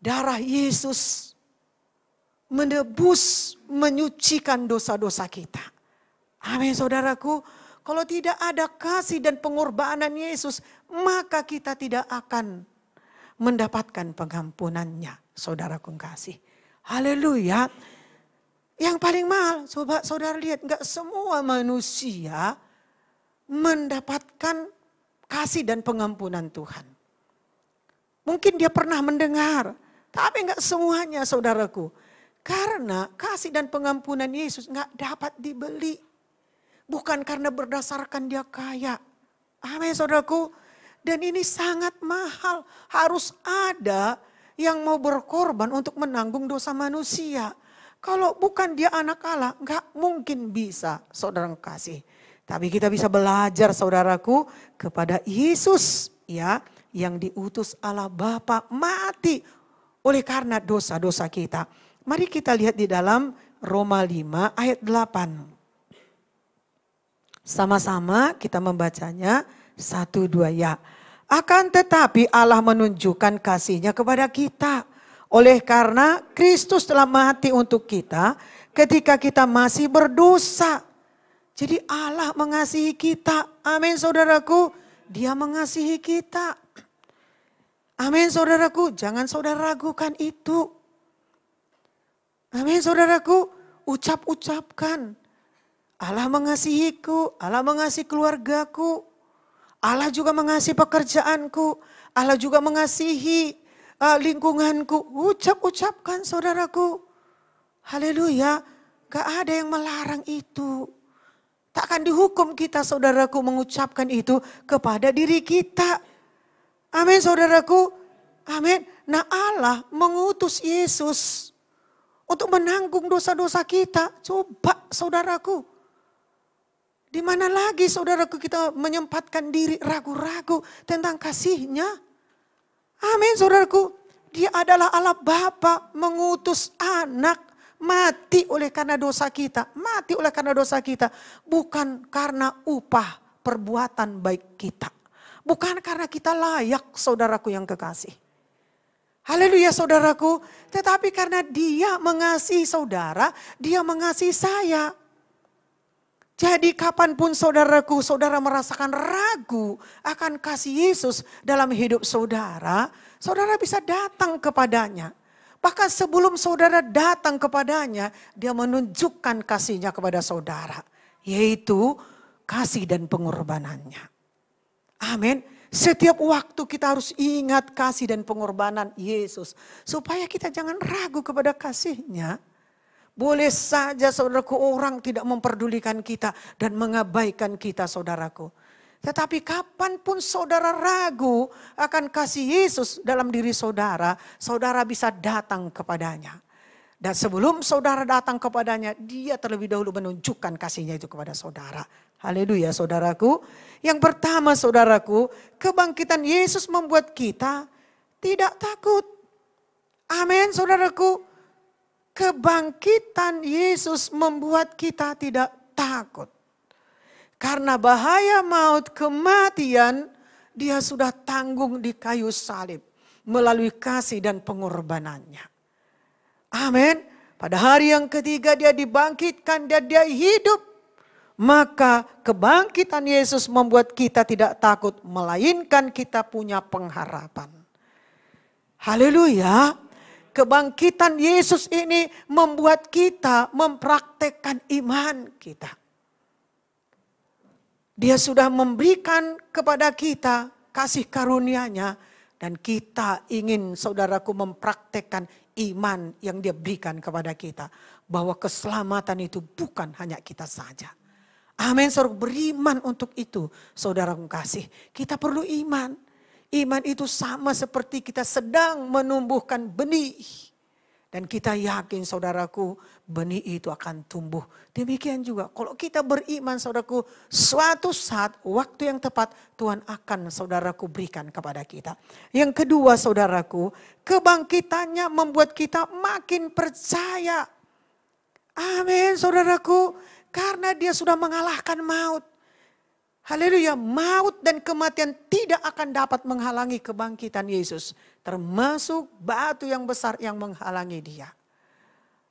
Darah Yesus menebus, menyucikan dosa-dosa kita. Amin saudaraku. Kalau tidak ada kasih dan pengorbanan Yesus, maka kita tidak akan mendapatkan pengampunannya. Saudaraku kasih. Haleluya. Yang paling mahal, coba saudara lihat, enggak semua manusia mendapatkan kasih dan pengampunan Tuhan. Mungkin dia pernah mendengar, tapi enggak semuanya saudaraku. Karena kasih dan pengampunan Yesus enggak dapat dibeli. Bukan karena berdasarkan dia kaya. Amin saudaraku. Dan ini sangat mahal. Harus ada yang mau berkorban untuk menanggung dosa manusia. Kalau bukan dia anak Allah, enggak mungkin bisa saudara kasih. Tapi kita bisa belajar saudaraku kepada Yesus ya, yang diutus Allah Bapa mati oleh karena dosa-dosa kita. Mari kita lihat di dalam Roma 5 ayat 8. Sama-sama kita membacanya 1-2 ya. Akan tetapi Allah menunjukkan kasih-Nya kepada kita. Oleh karena Kristus telah mati untuk kita ketika kita masih berdosa. Jadi Allah mengasihi kita. Amin saudaraku. Dia mengasihi kita. Amin saudaraku. Jangan saudara ragukan itu. Amin saudaraku. Ucapkan. Allah mengasihiku, Allah mengasihi keluargaku, Allah juga mengasihi pekerjaanku, Allah juga mengasihi lingkunganku. Ucapkan saudaraku. Haleluya. Gak ada yang melarang itu. Takkan dihukum kita saudaraku mengucapkan itu kepada diri kita. Amin saudaraku. Amin. Nah Allah mengutus Yesus untuk menanggung dosa-dosa kita. Coba saudaraku. Di mana lagi saudaraku kita menyempatkan diri ragu-ragu tentang kasih-Nya. Amin saudaraku. Dia adalah Allah Bapa mengutus anak mati oleh karena dosa kita. Mati oleh karena dosa kita. Bukan karena upah perbuatan baik kita. Bukan karena kita layak saudaraku yang kekasih. Haleluya saudaraku. Tetapi karena Dia mengasihi saudara, Dia mengasihi saya. Jadi kapanpun saudaraku, saudara merasakan ragu akan kasih Yesus dalam hidup saudara, saudara bisa datang kepadanya. Bahkan sebelum saudara datang kepadanya, Dia menunjukkan kasih-Nya kepada saudara. Yaitu kasih dan pengorbanannya. Amin. Setiap waktu kita harus ingat kasih dan pengorbanan Yesus. Supaya kita jangan ragu kepada kasih-Nya. Boleh saja saudaraku orang tidak memperdulikan kita dan mengabaikan kita saudaraku. Tetapi kapanpun saudara ragu akan kasih Yesus dalam diri saudara, saudara bisa datang kepadanya. Dan sebelum saudara datang kepadanya, Dia terlebih dahulu menunjukkan kasih-Nya itu kepada saudara. Haleluya saudaraku. Yang pertama saudaraku, kebangkitan Yesus membuat kita tidak takut. Amin saudaraku. Kebangkitan Yesus membuat kita tidak takut. Karena bahaya maut kematian Dia sudah tanggung di kayu salib. Melalui kasih dan pengorbanannya. Amin. Pada hari yang ketiga Dia dibangkitkan dan Dia hidup. Maka kebangkitan Yesus membuat kita tidak takut. Melainkan kita punya pengharapan. Haleluya. Kebangkitan Yesus ini membuat kita mempraktekkan iman kita. Dia sudah memberikan kepada kita kasih karunia-Nya. Dan kita ingin saudaraku mempraktekkan iman yang Dia berikan kepada kita. Bahwa keselamatan itu bukan hanya kita saja. Amin, saudara, beriman untuk itu saudara kasih. Kita perlu iman. Iman itu sama seperti kita sedang menumbuhkan benih. Dan kita yakin saudaraku benih itu akan tumbuh. Demikian juga kalau kita beriman saudaraku, suatu saat waktu yang tepat Tuhan akan saudaraku berikan kepada kita. Yang kedua saudaraku, kebangkitannya membuat kita makin percaya. Amin saudaraku, karena Dia sudah mengalahkan maut. Haleluya, maut dan kematian tidak akan dapat menghalangi kebangkitan Yesus. Termasuk batu yang besar yang menghalangi Dia.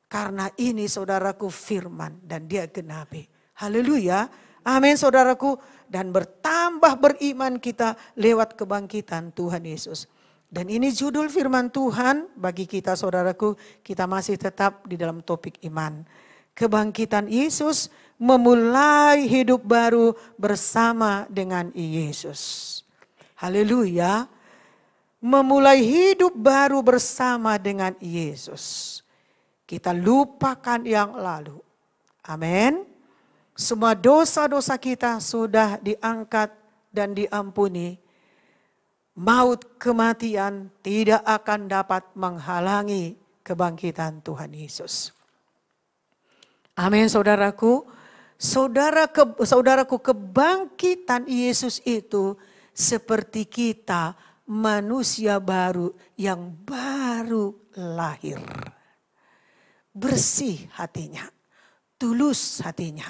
Karena ini saudaraku firman dan Dia genapi. Haleluya, amin saudaraku. Dan bertambah beriman kita lewat kebangkitan Tuhan Yesus. Dan ini judul firman Tuhan bagi kita saudaraku. Kita masih tetap di dalam topik iman. Kebangkitan Yesus memulai hidup baru bersama dengan Yesus. Haleluya. Memulai hidup baru bersama dengan Yesus. Kita lupakan yang lalu. Amin. Semua dosa-dosa kita sudah diangkat dan diampuni. Maut kematian tidak akan dapat menghalangi kebangkitan Tuhan Yesus. Amin saudaraku. Saudaraku, kebangkitan Yesus itu seperti kita manusia baru yang baru lahir. Bersih hatinya, tulus hatinya,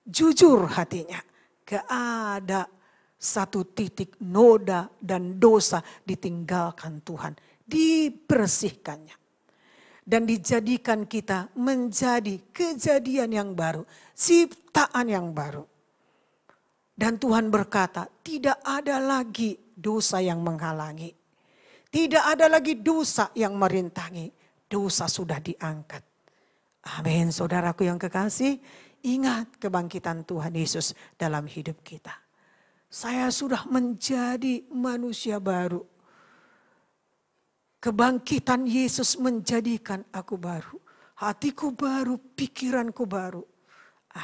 jujur hatinya. Gak ada satu titik noda dan dosa ditinggalkan Tuhan. Dibersihkannya. Dan dijadikan kita menjadi kejadian yang baru. Ciptaan yang baru. Dan Tuhan berkata, tidak ada lagi dosa yang menghalangi. Tidak ada lagi dosa yang merintangi. Dosa sudah diangkat. Amin, saudaraku yang kekasih. ingat kebangkitan Tuhan Yesus dalam hidup kita. Saya sudah menjadi manusia baru. Kebangkitan Yesus menjadikan aku baru. Hatiku baru, pikiranku baru.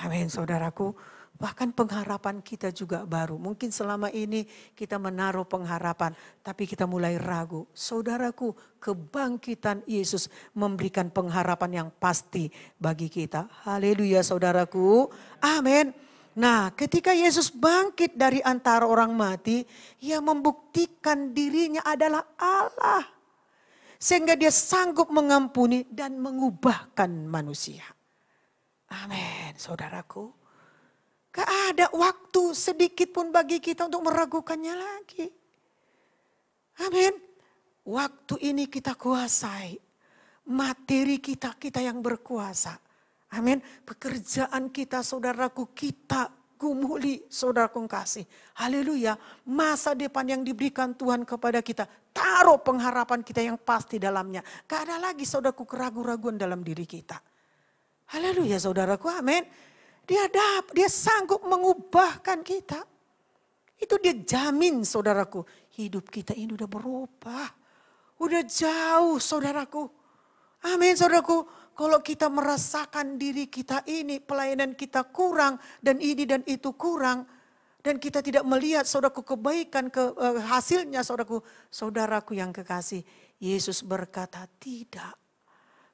Amin saudaraku. Bahkan pengharapan kita juga baru. Mungkin selama ini kita menaruh pengharapan, tapi kita mulai ragu. Saudaraku, kebangkitan Yesus memberikan pengharapan yang pasti bagi kita. Haleluya saudaraku. Amin. Nah, ketika Yesus bangkit dari antara orang mati, ia membuktikan dirinya adalah Allah. Sehingga dia sanggup mengampuni dan mengubahkan manusia. Amin saudaraku. Gak ada waktu sedikit pun bagi kita untuk meragukannya lagi. Amin. Waktu ini kita kuasai. Materi kita yang berkuasa. Amin. Pekerjaan kita saudaraku kita gumuli saudaraku kasih. Haleluya. Masa depan yang diberikan Tuhan kepada kita. Taruh pengharapan kita yang pasti dalamnya. Gak ada lagi saudaraku keraguan-raguan dalam diri kita. Haleluya saudaraku. Amin. Dia sanggup mengubahkan kita. Itu dia jamin saudaraku. Hidup kita ini udah berubah. Udah jauh saudaraku. Amin saudaraku. Kalau kita merasakan diri kita ini pelayanan kita kurang. Dan ini dan itu kurang. Dan kita tidak melihat saudaraku kebaikan hasilnya saudaraku. Saudaraku yang kekasih. Yesus berkata tidak.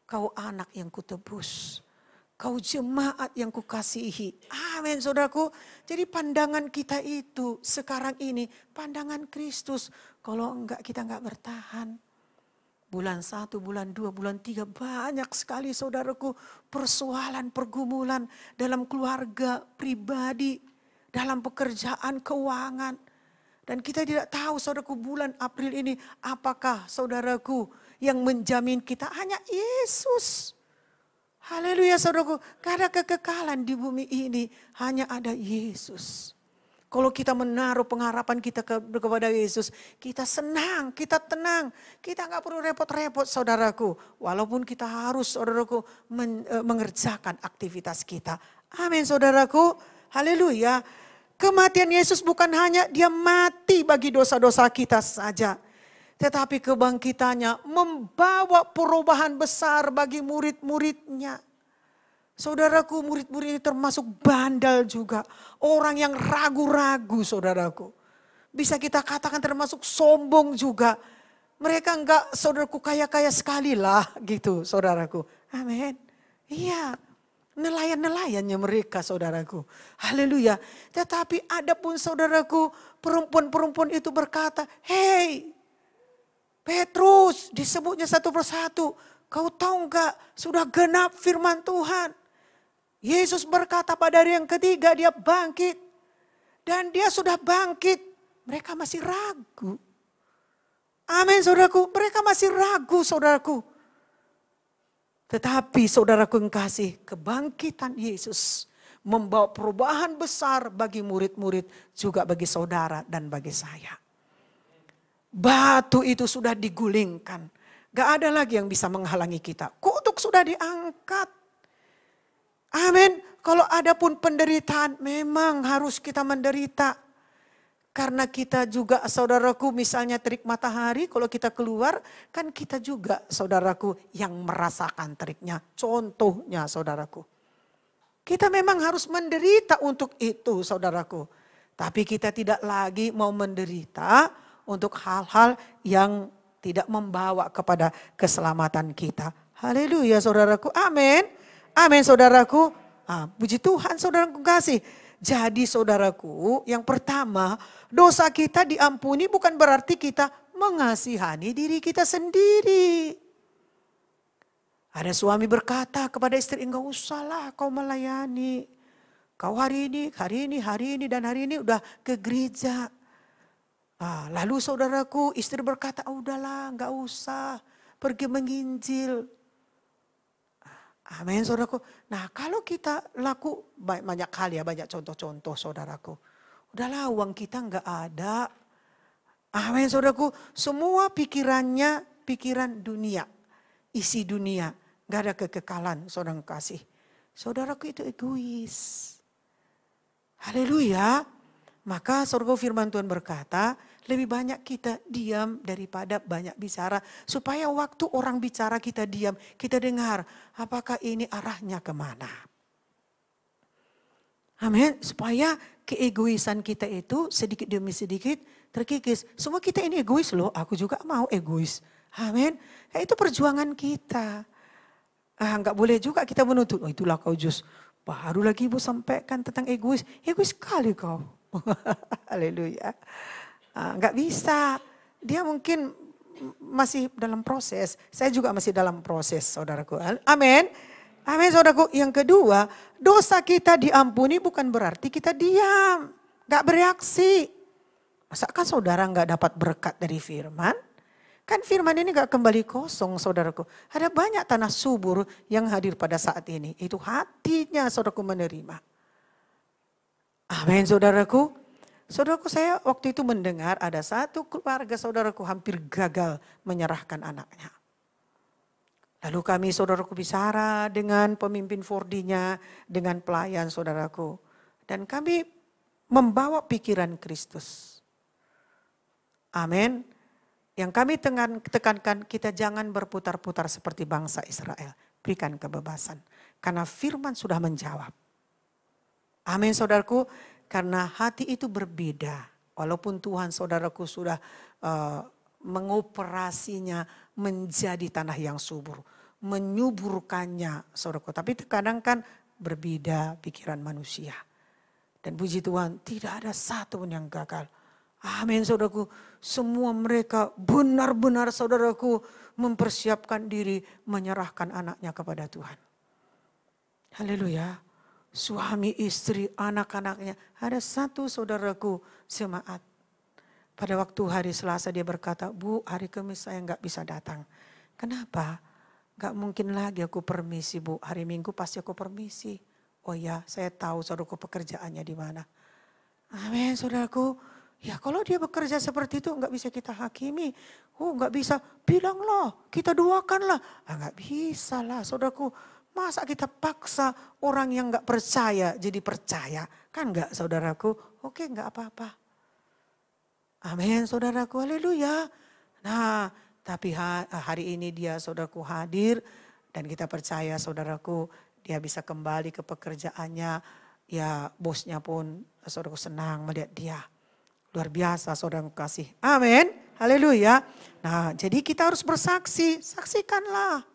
Kau anak yang kutebus. Kau jemaat yang kukasihi. Amin saudaraku. Jadi pandangan kita itu sekarang ini pandangan Kristus. Kalau enggak kita enggak bertahan. Bulan 1, bulan 2, bulan 3 banyak sekali saudaraku persoalan, pergumulan dalam keluarga, pribadi, dalam pekerjaan, keuangan. Dan kita tidak tahu saudaraku bulan April ini apakah saudaraku yang menjamin kita hanya Yesus. Haleluya saudaraku, gak ada kekekalan di bumi ini, hanya ada Yesus. Kalau kita menaruh pengharapan kita kepada Yesus, kita senang, kita tenang. Kita gak perlu repot-repot saudaraku. Walaupun kita harus saudaraku mengerjakan aktivitas kita. Amin saudaraku, haleluya. Kematian Yesus bukan hanya dia mati bagi dosa-dosa kita saja. Tetapi kebangkitannya membawa perubahan besar bagi murid-muridnya. Saudaraku, murid-murid ini termasuk bandal juga. Orang yang ragu-ragu saudaraku. Bisa kita katakan termasuk sombong juga. Mereka enggak saudaraku kaya-kaya sekali lah gitu saudaraku. Amin. Iya. Nelayan-nelayannya mereka saudaraku. Haleluya. Tetapi ada pun saudaraku perempuan-perempuan itu berkata, "Hei Petrus," disebutnya satu persatu. "Kau tahu enggak sudah genap firman Tuhan." Yesus berkata pada hari yang ketiga dia bangkit. Dan dia sudah bangkit. Mereka masih ragu. Amin saudaraku. Mereka masih ragu saudaraku. Tetapi saudaraku yang kasih, kebangkitan Yesus membawa perubahan besar bagi murid-murid. Juga bagi saudara dan bagi saya. Batu itu sudah digulingkan. Gak ada lagi yang bisa menghalangi kita. Kutuk sudah diangkat. Amin. Kalau ada pun penderitaan memang harus kita menderita. Karena kita juga saudaraku misalnya terik matahari kalau kita keluar. Kan kita juga saudaraku yang merasakan teriknya. Contohnya saudaraku. Kita memang harus menderita untuk itu saudaraku. Tapi kita tidak lagi mau menderita untuk hal-hal yang tidak membawa kepada keselamatan kita. Haleluya saudaraku. Amin. Amin saudaraku. Puji Tuhan saudaraku kasih. Jadi saudaraku yang pertama dosa kita diampuni bukan berarti kita mengasihani diri kita sendiri. Ada suami berkata kepada istri, "Enggak usahlah kau melayani. Kau hari ini dan hari ini udah ke gereja." Lalu saudaraku istri berkata, "Udahlah enggak usah pergi menginjil." Amin saudaraku. Nah kalau kita laku banyak hal ya, banyak contoh-contoh saudaraku. Udahlah uang kita enggak ada. Amin saudaraku. Semua pikirannya pikiran dunia. Isi dunia. Enggak ada kekekalan saudara kasih. Saudaraku itu egois. Haleluya. Maka saudara firman Tuhan berkata, lebih banyak kita diam daripada banyak bicara. Supaya waktu orang bicara kita diam, kita dengar apakah ini arahnya kemana. Amin. Supaya keegoisan kita itu sedikit demi sedikit terkikis. Semua kita ini egois loh, aku juga mau egois. Amin. Ya, itu perjuangan kita. Enggak boleh juga kita menuntut, oh itulah kau Jus. Baru lagi ibu sampaikan tentang egois. Egois sekali kau. Haleluya. Enggak bisa. Dia mungkin masih dalam proses. Saya juga masih dalam proses saudaraku. Amin. Amin saudaraku. Yang kedua, dosa kita diampuni bukan berarti kita diam. Enggak bereaksi. Masakan saudara enggak dapat berkat dari firman? Kan firman ini gak kembali kosong saudaraku. Ada banyak tanah subur yang hadir pada saat ini. Itu hatinya saudaraku menerima. Amin saudaraku. Saudaraku saya waktu itu mendengar ada satu keluarga saudaraku hampir gagal menyerahkan anaknya. Lalu kami saudaraku bicara dengan pemimpin 4D-nya, dengan pelayan saudaraku. Dan kami membawa pikiran Kristus. Amin. Yang kami tekankan kita jangan berputar-putar seperti bangsa Israel. Berikan kebebasan. Karena firman sudah menjawab. Amin saudaraku. Karena hati itu berbeda. Walaupun Tuhan saudaraku sudah mengoperasinya menjadi tanah yang subur. Menyuburkannya saudaraku. Tapi kadang kan berbeda pikiran manusia. Dan puji Tuhan tidak ada satu pun yang gagal. Amin saudaraku, semua mereka benar-benar saudaraku mempersiapkan diri menyerahkan anaknya kepada Tuhan. Haleluya, suami, istri, anak-anaknya. Ada satu saudaraku jemaat. Pada waktu hari Selasa dia berkata, Bu hari Kamis saya gak bisa datang. Kenapa? Gak mungkin lagi aku permisi Bu, hari Minggu pasti aku permisi. Oh ya saya tahu saudaraku pekerjaannya di mana. Amin saudaraku. Ya kalau dia bekerja seperti itu nggak bisa kita hakimi. Oh nggak bisa, bilanglah, kita doakanlah. Nggak bisa lah saudaraku. Masa kita paksa orang yang nggak percaya jadi percaya? Kan nggak saudaraku? Oke nggak apa-apa. Amin saudaraku, haleluya. Nah tapi hari ini dia saudaraku hadir. Dan kita percaya saudaraku dia bisa kembali ke pekerjaannya. Ya bosnya pun saudaraku senang melihat dia. Luar biasa saudara kasih. Amin. Haleluya. Nah jadi kita harus bersaksi. Saksikanlah.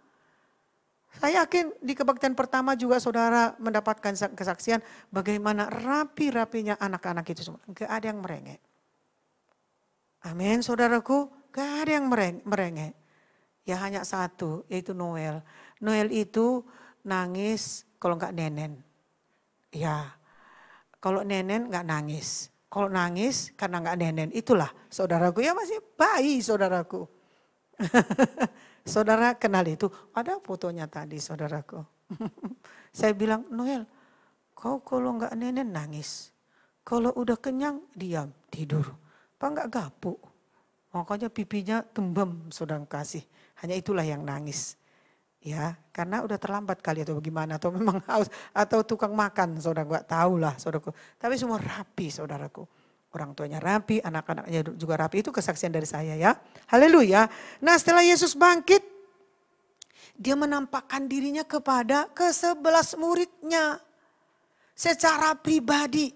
Saya yakin di kebaktian pertama juga saudara mendapatkan kesaksian. Bagaimana rapi-rapinya anak-anak itu semua. Gak ada yang merengek. Amin saudaraku. Gak ada yang merengek. Ya hanya satu yaitu Noel. Noel itu nangis kalau gak nenen. Ya kalau nenen gak nangis. Kalau nangis karena nggak nenen, itulah saudaraku ya masih bayi saudaraku. Saudara kenal itu, ada fotonya tadi saudaraku. Saya bilang Noel, kau kalau nggak nenen nangis. Kalau udah kenyang diam, tidur. Apa nggak gapuk? Makanya pipinya tembem saudara kasih. Hanya itulah yang nangis. Ya, karena udah terlambat kali atau bagaimana atau memang haus atau tukang makan, saudara nggak tahu lah, saudaraku. Tapi semua rapi, saudaraku. Orang tuanya rapi, anak-anaknya juga rapi. Itu kesaksian dari saya ya. Haleluya. Nah, setelah Yesus bangkit, dia menampakkan dirinya kepada ke-11 muridnya. Secara pribadi,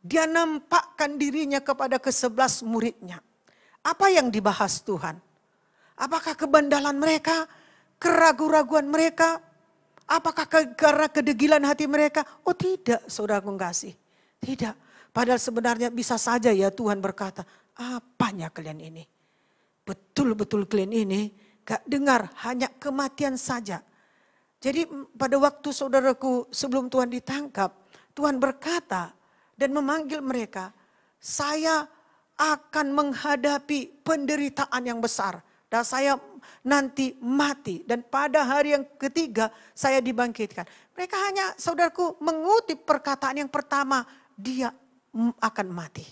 dia nampakkan dirinya kepada ke-11 muridnya. Apa yang dibahas Tuhan? Apakah kebandalan mereka? Keraguan-raguan mereka, apakah karena kedegilan hati mereka? Oh tidak, saudaraku kasih. Tidak, padahal sebenarnya bisa saja ya Tuhan berkata, apanya kalian ini? Betul-betul kalian ini gak dengar, hanya kematian saja. Jadi pada waktu saudaraku sebelum Tuhan ditangkap, Tuhan berkata dan memanggil mereka, saya akan menghadapi penderitaan yang besar. Dan saya nanti mati. Dan pada hari yang ketiga saya dibangkitkan. Mereka hanya saudaraku mengutip perkataan yang pertama. Dia akan mati.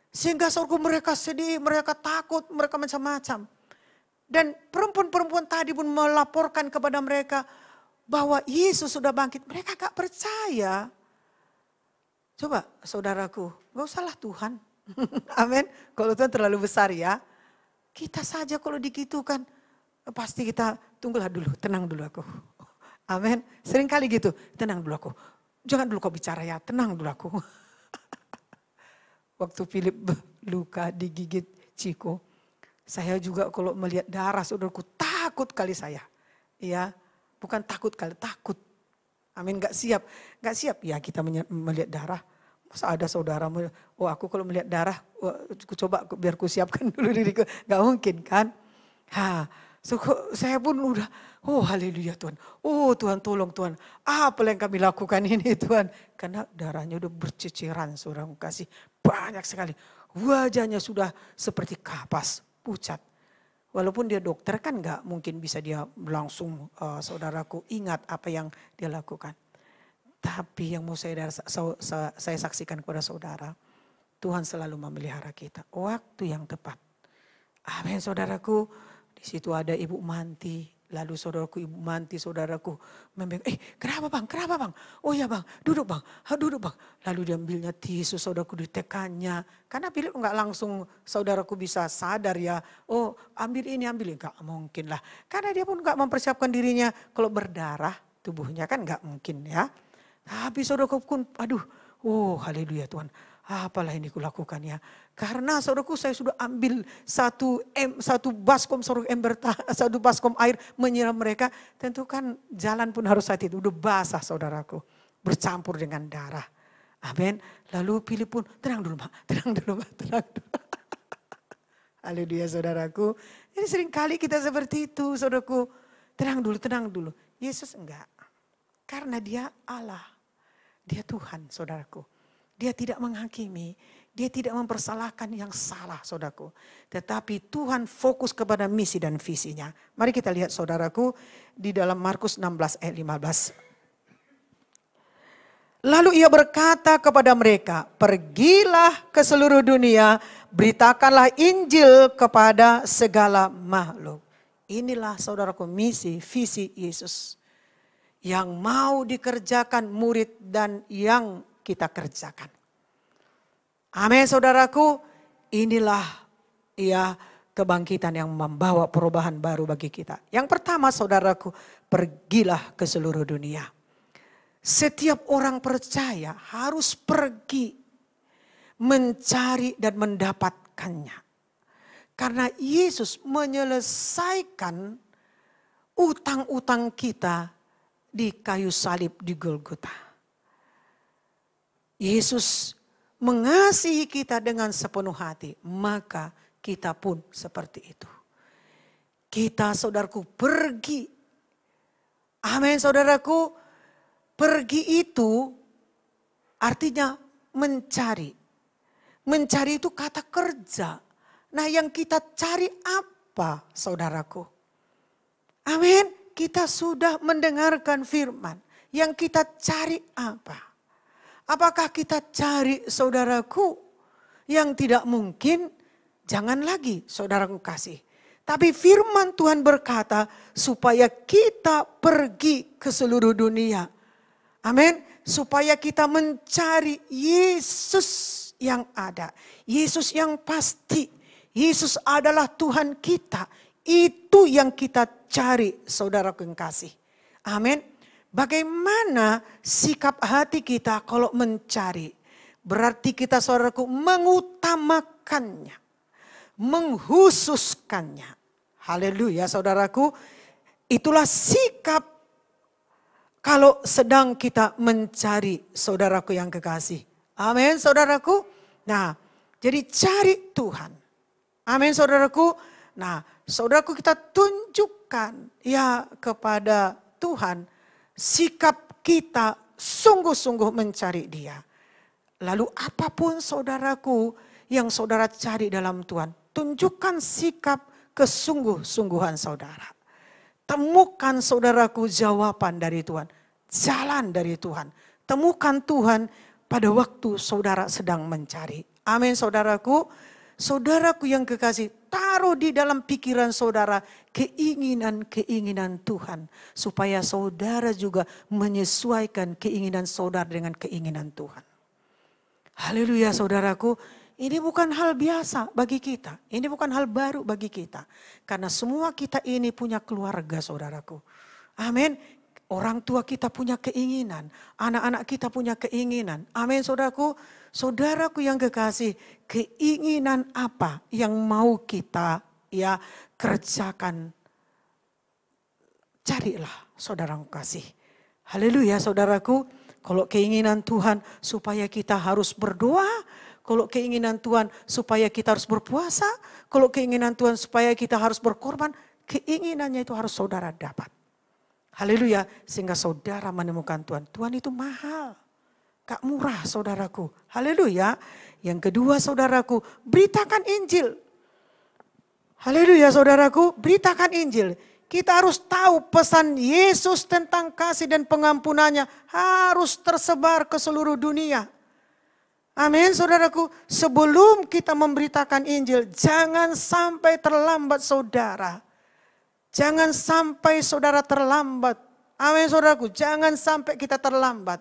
Sehingga saudaraku mereka sedih, mereka takut, mereka macam-macam. Dan perempuan-perempuan tadi pun melaporkan kepada mereka. bahwa Yesus sudah bangkit. Mereka gak percaya. Coba saudaraku, gak usahlah Tuhan. Amin. Kalau Tuhan terlalu besar ya. Kita saja kalau digitukan, pasti kita tunggulah dulu, tenang dulu aku. Amin. Sering kali gitu, tenang dulu aku. Jangan dulu kau bicara ya, tenang dulu aku. Waktu Philip luka digigit Ciko, saya juga kalau melihat darah saudaraku takut kali saya. Ya, bukan takut kali, takut. Amin, gak siap. Gak siap ya kita melihat darah. Masa ada saudara, oh aku kalau melihat darah, aku coba biar ku siapkan dulu diriku. Gak mungkin kan. So, saya pun udah, oh haleluya Tuhan. Oh Tuhan tolong Tuhan. Apa yang kami lakukan ini Tuhan. Karena darahnya udah berceceran saudara kasih. Banyak sekali. Wajahnya sudah seperti kapas, pucat. Walaupun dia dokter kan gak mungkin bisa dia langsung saudaraku ingat apa yang dia lakukan. Tapi yang mau saya saksikan kepada saudara, Tuhan selalu memelihara kita. Waktu yang tepat. Amin saudaraku. Di situ ada Ibu Manti. Lalu saudaraku Ibu Manti saudaraku membengong. Kenapa bang? Kenapa bang? Oh ya bang, duduk bang. Duduk bang. Lalu diambilnya tisu saudaraku ditekannya. Karena Philip enggak langsung saudaraku bisa sadar ya. Oh ambil ini ambil ini. Enggak mungkin lah. Karena dia pun enggak mempersiapkan dirinya. Kalau berdarah tubuhnya kan enggak mungkin ya. Tapi saudaraku pun aduh. Oh haleluya Tuhan. Apalah ini kulakukan ya. Karena saudaraku saya sudah ambil satu baskom satu baskom air menyiram mereka. Tentu kan jalan pun harus saat itu udah basah saudaraku. Bercampur dengan darah. Amin. Lalu Philip pun tenang dulu mak, tenang dulu mak, tenang dulu. Haleluya saudaraku. Jadi seringkali kita seperti itu saudaraku. Tenang dulu. Yesus enggak. Karena dia Allah. Dia Tuhan saudaraku. Dia tidak menghakimi, dia tidak mempersalahkan yang salah saudaraku. Tetapi Tuhan fokus kepada misi dan visinya. Mari kita lihat saudaraku di dalam Markus 16 ayat 15. Lalu ia berkata kepada mereka, pergilah ke seluruh dunia, beritakanlah Injil kepada segala makhluk. Inilah saudaraku misi, visi Yesus. Yang mau dikerjakan murid dan yang kita kerjakan. Amin saudaraku, inilah ya kebangkitan yang membawa perubahan baru bagi kita. Yang pertama saudaraku, pergilah ke seluruh dunia. Setiap orang percaya harus pergi mencari dan mendapatkannya. Karena Yesus menyelesaikan utang-utang kita di kayu salib di Golgota. Yesus mengasihi kita dengan sepenuh hati, maka kita pun seperti itu. Kita saudaraku pergi. Amin saudaraku. Pergi itu artinya mencari. Mencari itu kata kerja. Nah yang kita cari apa saudaraku? Amin. Kita sudah mendengarkan firman. Yang kita cari apa? Apakah kita cari saudaraku yang tidak mungkin? Jangan lagi saudaraku kasih. Tapi firman Tuhan berkata supaya kita pergi ke seluruh dunia. Amin. Supaya kita mencari Yesus yang ada. Yesus yang pasti. Yesus adalah Tuhan kita. Itu yang kita cari saudaraku yang kasih. Amin. Bagaimana sikap hati kita kalau mencari? Berarti kita saudaraku mengutamakannya. Menghususkannya. Haleluya saudaraku. Itulah sikap kalau sedang kita mencari saudaraku yang kekasih. Amin saudaraku. Nah jadi cari Tuhan. Amin saudaraku. Nah saudaraku kita tunjukkan ya kepada Tuhan. Sikap kita sungguh-sungguh mencari dia. Lalu apapun saudaraku yang saudara cari dalam Tuhan. Tunjukkan sikap kesungguh-sungguhan saudara. Temukan saudaraku jawaban dari Tuhan. Jalan dari Tuhan. Temukan Tuhan pada waktu saudara sedang mencari. Amin saudaraku. Saudaraku yang kekasih, taruh di dalam pikiran saudara keinginan-keinginan Tuhan. Supaya saudara juga menyesuaikan keinginan saudara dengan keinginan Tuhan. Haleluya saudaraku. Ini bukan hal biasa bagi kita. Ini bukan hal baru bagi kita. Karena semua kita ini punya keluarga saudaraku. Amin. Orang tua kita punya keinginan. Anak-anak kita punya keinginan. Amin saudaraku. Saudaraku yang kekasih. Keinginan apa yang mau kita kerjakan. Carilah saudara kasih. Haleluya saudaraku. Kalau keinginan Tuhan supaya kita harus berdoa. Kalau keinginan Tuhan supaya kita harus berpuasa. Kalau keinginan Tuhan supaya kita harus berkorban. Keinginannya itu harus saudara dapat. Haleluya. Sehingga saudara menemukan Tuhan. Tuhan itu mahal. Gak murah saudaraku. Haleluya. Yang kedua saudaraku. Beritakan Injil. Haleluya saudaraku. Beritakan Injil. Kita harus tahu pesan Yesus tentang kasih dan pengampunannya. Harus tersebar ke seluruh dunia. Amin saudaraku. Sebelum kita memberitakan Injil, jangan sampai terlambat saudara. Jangan sampai saudara terlambat. Amin saudaraku. Jangan sampai kita terlambat.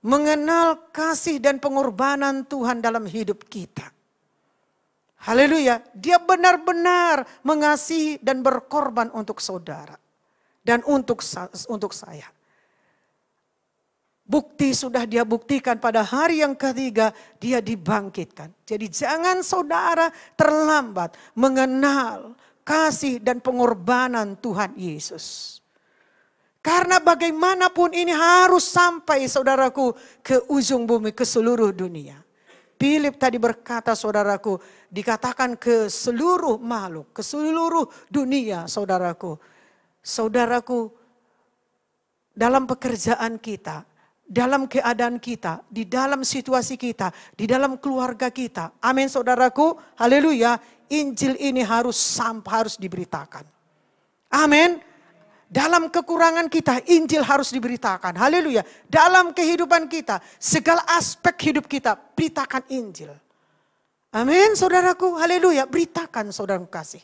Mengenal kasih dan pengorbanan Tuhan dalam hidup kita. Haleluya. Dia benar-benar mengasihi dan berkorban untuk saudara. Dan untuk saya. Bukti sudah dia buktikan pada hari yang ketiga dia dibangkitkan. Jadi jangan saudara terlambat mengenal kasih dan pengorbanan Tuhan Yesus. Karena bagaimanapun ini harus sampai saudaraku ke ujung bumi, ke seluruh dunia. Philip tadi berkata saudaraku, dikatakan ke seluruh makhluk, ke seluruh dunia saudaraku. Saudaraku, dalam pekerjaan kita, dalam keadaan kita, di dalam situasi kita, di dalam keluarga kita. Amin saudaraku, haleluya. Injil ini harus diberitakan. Amin. Dalam kekurangan kita, Injil harus diberitakan. Haleluya. Dalam kehidupan kita, segala aspek hidup kita, beritakan Injil. Amin saudaraku, haleluya. Beritakan saudara kasih.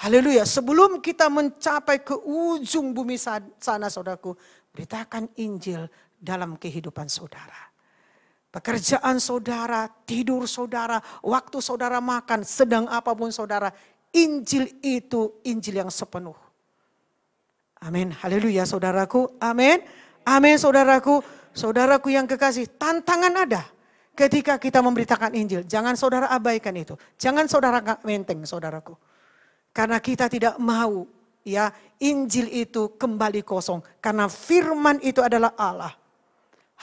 Haleluya. Sebelum kita mencapai ke ujung bumi sana saudaraku, beritakan Injil dalam kehidupan saudara. Pekerjaan saudara, tidur saudara, waktu saudara makan, sedang apapun saudara. Injil itu Injil yang sepenuh. Amin. Haleluya saudaraku. Amin. Amin saudaraku. Saudaraku yang kekasih, tantangan ada ketika kita memberitakan Injil. Jangan saudara abaikan itu. Jangan saudara menteng saudaraku. Karena kita tidak mau Injil itu kembali kosong. Karena firman itu adalah Allah.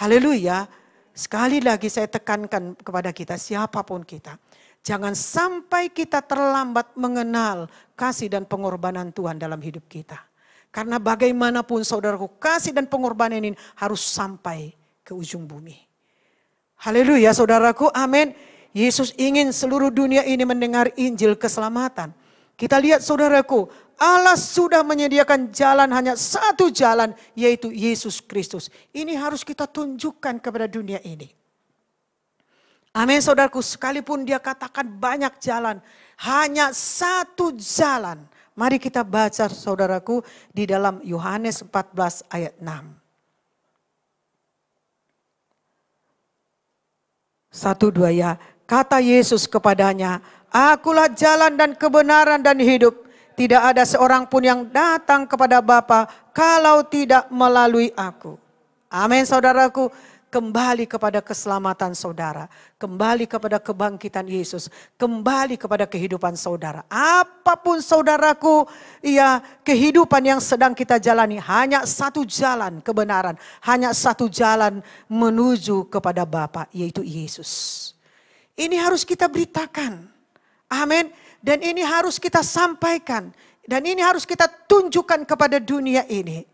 Haleluya. Sekali lagi saya tekankan kepada kita, siapapun kita. Jangan sampai kita terlambat mengenal kasih dan pengorbanan Tuhan dalam hidup kita. Karena bagaimanapun saudaraku, kasih dan pengorbanan ini harus sampai ke ujung bumi. Haleluya saudaraku, amin. Yesus ingin seluruh dunia ini mendengar Injil keselamatan. Kita lihat saudaraku, Allah sudah menyediakan jalan, hanya satu jalan, yaitu Yesus Kristus. Ini harus kita tunjukkan kepada dunia ini. Amin saudaraku, sekalipun dia katakan banyak jalan, hanya satu jalan. Mari kita baca saudaraku di dalam Yohanes 14 ayat 6. 1-2 ya. Kata Yesus kepadanya, akulah jalan dan kebenaran dan hidup. Tidak ada seorang pun yang datang kepada Bapa kalau tidak melalui aku. Amin saudaraku. Kembali kepada keselamatan saudara. Kembali kepada kebangkitan Yesus. Kembali kepada kehidupan saudara. Apapun saudaraku, kehidupan yang sedang kita jalani. Hanya satu jalan kebenaran. Hanya satu jalan menuju kepada Bapa, yaitu Yesus. Ini harus kita beritakan. Amin. Dan ini harus kita sampaikan. Dan ini harus kita tunjukkan kepada dunia ini.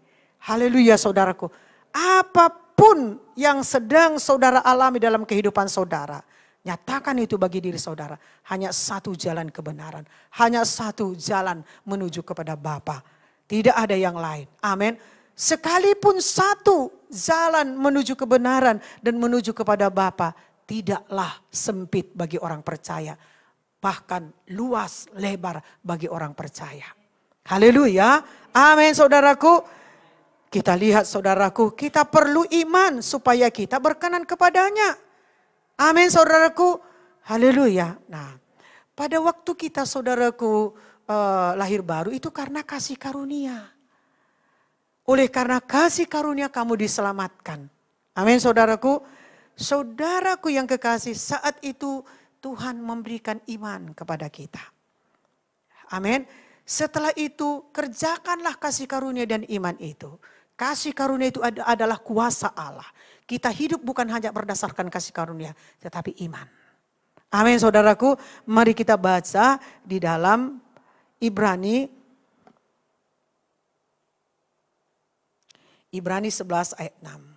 Haleluya saudaraku. Apapun yang sedang saudara alami dalam kehidupan saudara. Nyatakan itu bagi diri saudara. Hanya satu jalan kebenaran. Hanya satu jalan menuju kepada Bapa. Tidak ada yang lain. Amin. Sekalipun satu jalan menuju kebenaran dan menuju kepada Bapa. Tidaklah sempit bagi orang percaya. bahkan luas lebar bagi orang percaya. Haleluya. Amin saudaraku. Kita lihat saudaraku, kita perlu iman supaya kita berkenan kepadanya. Amin saudaraku. Haleluya. Nah, pada waktu kita saudaraku lahir baru itu karena kasih karunia. Oleh karena kasih karunia kamu diselamatkan. Amin saudaraku. Saudaraku yang kekasih, saat itu Tuhan memberikan iman kepada kita. Amin. Setelah itu kerjakanlah kasih karunia dan iman itu. Kasih karunia itu adalah kuasa Allah. Kita hidup bukan hanya berdasarkan kasih karunia, tetapi iman. Amin saudaraku. Mari kita baca di dalam Ibrani 11 ayat 6.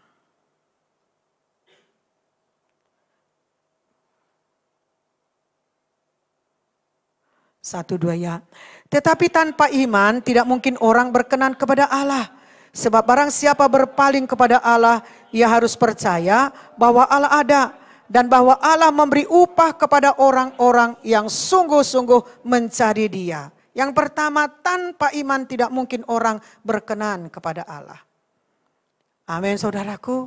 Satu dua ya. Tetapi tanpa iman tidak mungkin orang berkenan kepada Allah. Sebab barang siapa berpaling kepada Allah, ia harus percaya bahwa Allah ada. Dan bahwa Allah memberi upah kepada orang-orang yang sungguh-sungguh mencari Dia. Yang pertama, tanpa iman tidak mungkin orang berkenan kepada Allah. Amin saudaraku.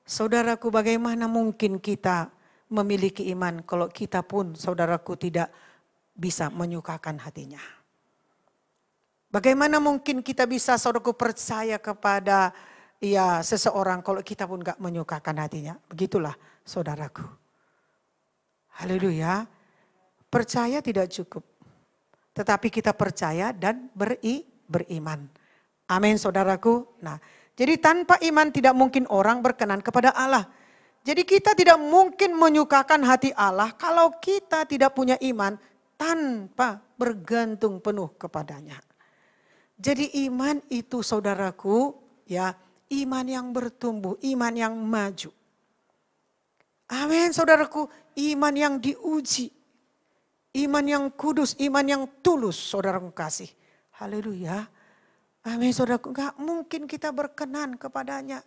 Saudaraku, bagaimana mungkin kita memiliki iman kalau kita pun saudaraku tidak bisa menyukakan hatinya. Bagaimana mungkin kita bisa saudaraku percaya kepada seseorang kalau kita pun gak menyukakan hatinya. Begitulah saudaraku. Haleluya. Percaya tidak cukup. Tetapi kita percaya dan beriman. Amin saudaraku. Nah, jadi tanpa iman tidak mungkin orang berkenan kepada Allah. Jadi kita tidak mungkin menyukakan hati Allah kalau kita tidak punya iman tanpa bergantung penuh kepadanya. Jadi iman itu saudaraku ya, iman yang bertumbuh, iman yang maju. Amin saudaraku, iman yang diuji. Iman yang kudus, iman yang tulus saudaraku kasih. Haleluya. Amin saudaraku, gak mungkin kita berkenan kepadanya.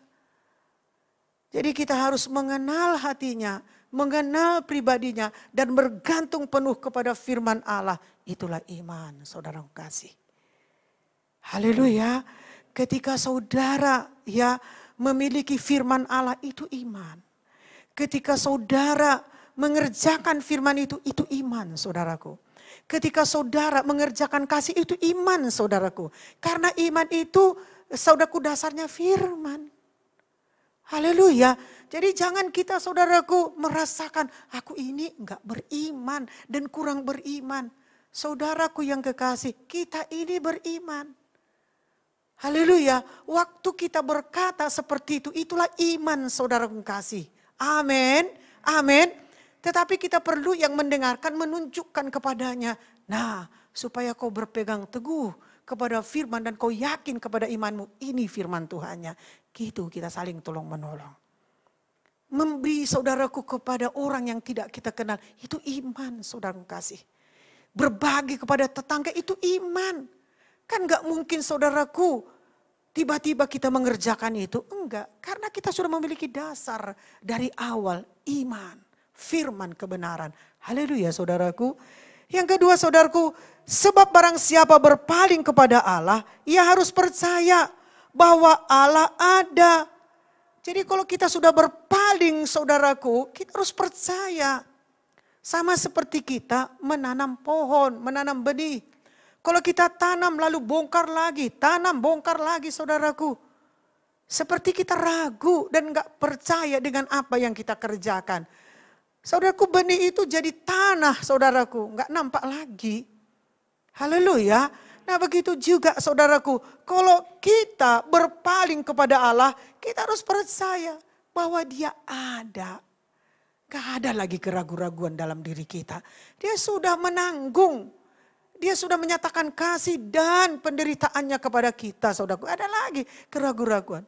Jadi kita harus mengenal hatinya, mengenal pribadinya dan bergantung penuh kepada firman Allah. Itulah iman saudaraku kasih. Haleluya. Ketika saudara ya memiliki firman Allah itu iman. Ketika saudara mengerjakan firman itu iman saudaraku. Ketika saudara mengerjakan kasih itu iman saudaraku. Karena iman itu saudaraku dasarnya firman. Haleluya. Jadi jangan kita saudaraku merasakan aku ini enggak beriman dan kurang beriman. Saudaraku yang kekasih, kita ini beriman. Haleluya. Waktu kita berkata seperti itu, itulah iman saudaraku kasih. Amin. Amin. Tetapi kita perlu yang mendengarkan, menunjukkan kepadanya. Nah, supaya kau berpegang teguh kepada firman dan kau yakin kepada imanmu. Ini firman Tuhannya. Gitu kita saling tolong menolong. Memberi saudaraku kepada orang yang tidak kita kenal. Itu iman saudaraku kasih. Berbagi kepada tetangga itu iman. Kan gak mungkin saudaraku tiba-tiba kita mengerjakan itu. Enggak, karena kita sudah memiliki dasar dari awal iman. Firman kebenaran. Haleluya saudaraku. Yang kedua saudaraku, sebab barang siapa berpaling kepada Allah, ia harus percaya bahwa Allah ada. Jadi kalau kita sudah berpaling saudaraku, kita harus percaya. Sama seperti kita menanam pohon, menanam benih. Kalau kita tanam lalu bongkar lagi, tanam bongkar lagi saudaraku. Seperti kita ragu dan gak percaya dengan apa yang kita kerjakan. Saudaraku, benih itu jadi tanah saudaraku, gak nampak lagi. Haleluya. Nah begitu juga saudaraku, kalau kita berpaling kepada Allah, kita harus percaya bahwa Dia ada. Gak ada lagi keraguan-raguan dalam diri kita. Dia sudah menanggung. Dia sudah menyatakan kasih dan penderitaannya kepada kita saudaraku. Ada lagi keraguan-raguan.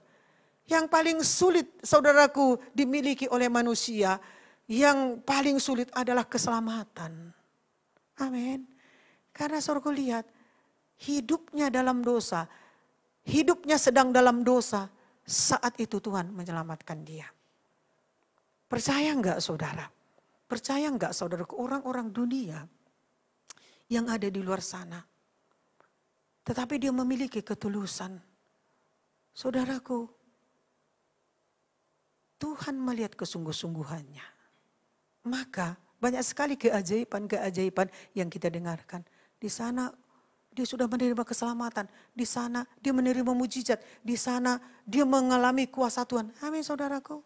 Yang paling sulit saudaraku dimiliki oleh manusia, yang paling sulit adalah keselamatan. Amin. Karena saudaraku lihat, hidupnya dalam dosa, hidupnya sedang dalam dosa, saat itu Tuhan menyelamatkan dia. Percaya enggak saudara? Percaya enggak saudaraku, orang-orang dunia yang ada di luar sana. Tetapi dia memiliki ketulusan. Saudaraku, Tuhan melihat kesungguh-sungguhannya. Maka banyak sekali keajaiban-keajaiban yang kita dengarkan. Di sana dia sudah menerima keselamatan. Di sana dia menerima mujizat. Di sana dia mengalami kuasa Tuhan. Amin saudaraku.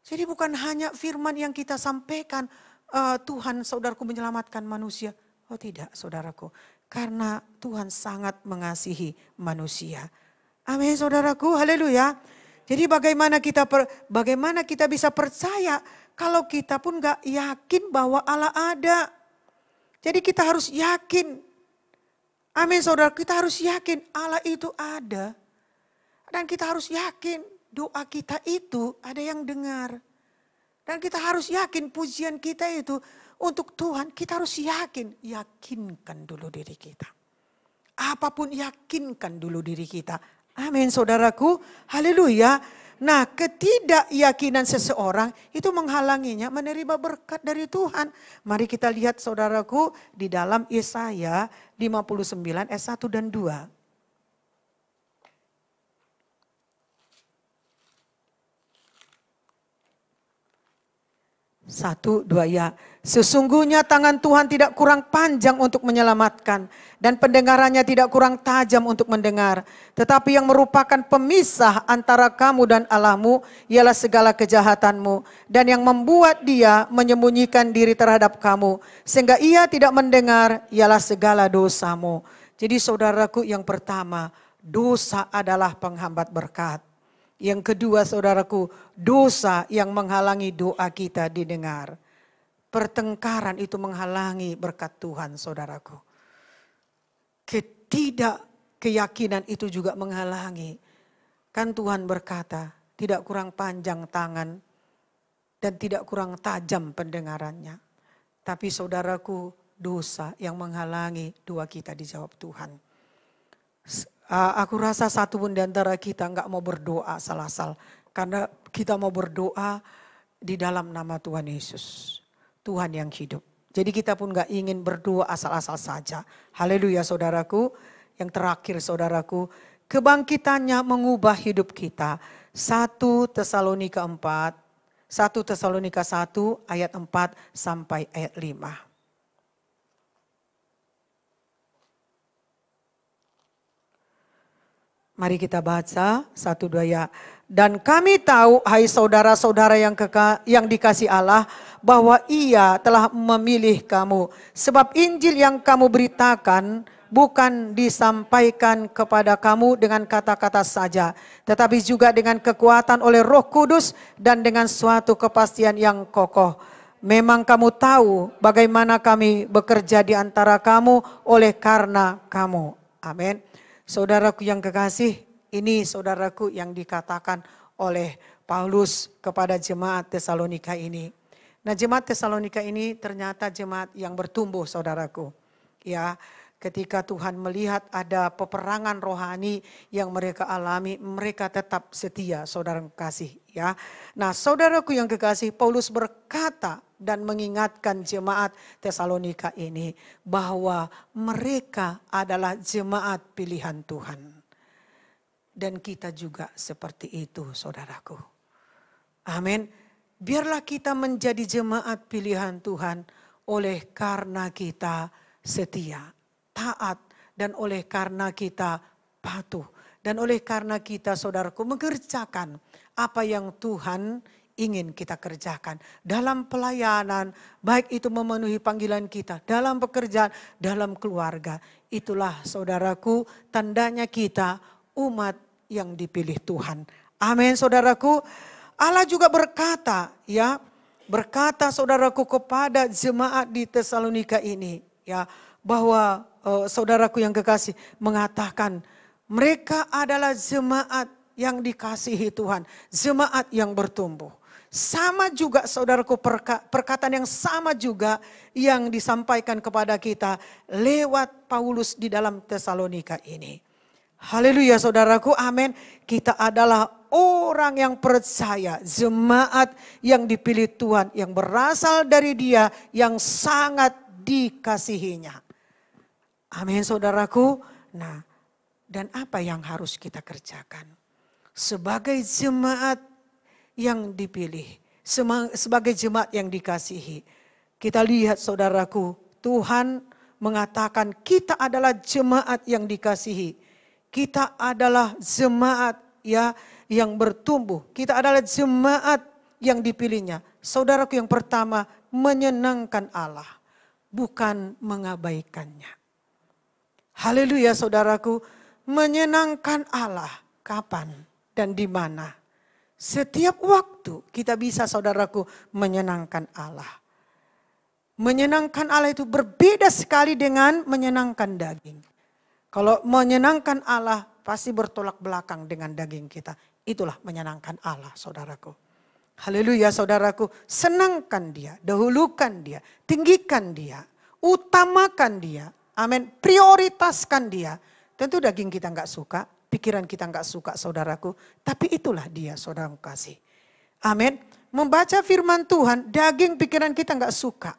Jadi bukan hanya firman yang kita sampaikan, Tuhan saudaraku menyelamatkan manusia. Oh tidak saudaraku. Karena Tuhan sangat mengasihi manusia. Amin saudaraku, haleluya. Jadi bagaimana kita bisa percaya kalau kita pun gak yakin bahwa Allah ada. Jadi kita harus yakin. Amin saudara, kita harus yakin Allah itu ada. Dan kita harus yakin doa kita itu ada yang dengar. Dan kita harus yakin pujian kita itu untuk Tuhan. Kita harus yakinkan dulu diri kita. Apapun yakinkan dulu diri kita. Amin saudaraku, haleluya. Nah ketidakyakinan seseorang itu menghalanginya menerima berkat dari Tuhan. Mari kita lihat saudaraku di dalam Yesaya 59 ayat 1 dan 2. 1, 2 ya. Sesungguhnya tangan Tuhan tidak kurang panjang untuk menyelamatkan. Dan pendengarannya tidak kurang tajam untuk mendengar. Tetapi yang merupakan pemisah antara kamu dan Allahmu ialah segala kejahatanmu. Dan yang membuat dia menyembunyikan diri terhadap kamu. Sehingga ia tidak mendengar ialah segala dosamu. Jadi saudaraku yang pertama, dosa adalah penghambat berkat. Yang kedua saudaraku, dosa yang menghalangi doa kita didengar. Pertengkaran itu menghalangi berkat Tuhan saudaraku. Ketidakkeyakinan itu juga menghalangi. Kan Tuhan berkata, tidak kurang panjang tangan dan tidak kurang tajam pendengarannya. Tapi saudaraku, dosa yang menghalangi doa kita dijawab Tuhan. Aku rasa satu pun di antara kita enggak mau berdoa asal-asal. Karena kita mau berdoa di dalam nama Tuhan Yesus. Tuhan yang hidup. Jadi kita pun enggak ingin berdoa asal-asal saja. Haleluya saudaraku. Yang terakhir saudaraku. Kebangkitannya mengubah hidup kita. 1 Tesalonika 1 ayat 4 sampai ayat 5. Mari kita baca 1, 2 ya. Dan kami tahu hai saudara-saudara yang dikasih Allah bahwa ia telah memilih kamu. Sebab Injil yang kamu beritakan bukan disampaikan kepada kamu dengan kata-kata saja. Tetapi juga dengan kekuatan oleh Roh Kudus dan dengan suatu kepastian yang kokoh. Memang kamu tahu bagaimana kami bekerja di antara kamu oleh karena kamu. Amin. Saudaraku yang kekasih, ini saudaraku yang dikatakan oleh Paulus kepada jemaat Tesalonika ini. Nah jemaat Tesalonika ini ternyata jemaat yang bertumbuh saudaraku. Ya, ketika Tuhan melihat ada peperangan rohani yang mereka alami, mereka tetap setia saudara kekasih. Ya, nah saudaraku yang kekasih, Paulus berkata dan mengingatkan jemaat Tesalonika ini bahwa mereka adalah jemaat pilihan Tuhan. Dan kita juga seperti itu saudaraku. Amin. Biarlah kita menjadi jemaat pilihan Tuhan oleh karena kita setia, taat, dan oleh karena kita patuh. Dan oleh karena kita saudaraku mengerjakan apa yang Tuhan ingin kita kerjakan. Dalam pelayanan, baik itu memenuhi panggilan kita. Dalam pekerjaan, dalam keluarga. Itulah saudaraku tandanya kita umat yang dipilih Tuhan. Amin saudaraku. Allah juga berkata ya. Berkata saudaraku kepada jemaat di Tesalonika ini. Ya, bahwa saudaraku yang kekasih mengatakan mereka adalah jemaat yang dikasihi Tuhan. Jemaat yang bertumbuh. Sama juga saudaraku perkataan yang sama juga yang disampaikan kepada kita lewat Paulus di dalam Tesalonika ini. Haleluya saudaraku, amin. Kita adalah orang yang percaya, jemaat yang dipilih Tuhan, yang berasal dari Dia, yang sangat dikasihinya. Amin saudaraku. Nah, dan apa yang harus kita kerjakan? Sebagai jemaat yang dipilih, sebagai jemaat yang dikasihi. Kita lihat saudaraku, Tuhan mengatakan kita adalah jemaat yang dikasihi. Kita adalah jemaat ya yang bertumbuh. Kita adalah jemaat yang dipilihnya. Saudaraku, yang pertama, menyenangkan Allah, bukan mengabaikannya. Haleluya saudaraku, menyenangkan Allah kapan dan di mana? Setiap waktu kita bisa saudaraku menyenangkan Allah. Menyenangkan Allah itu berbeda sekali dengan menyenangkan daging. Kalau menyenangkan Allah pasti bertolak belakang dengan daging kita. Itulah menyenangkan Allah saudaraku. Haleluya saudaraku, senangkan dia, dahulukan dia, tinggikan dia, utamakan dia. Amin, prioritaskan dia. Tentu daging kita nggak suka, pikiran kita nggak suka saudaraku. Tapi itulah dia saudara kasih. Amin, membaca firman Tuhan, daging pikiran kita nggak suka.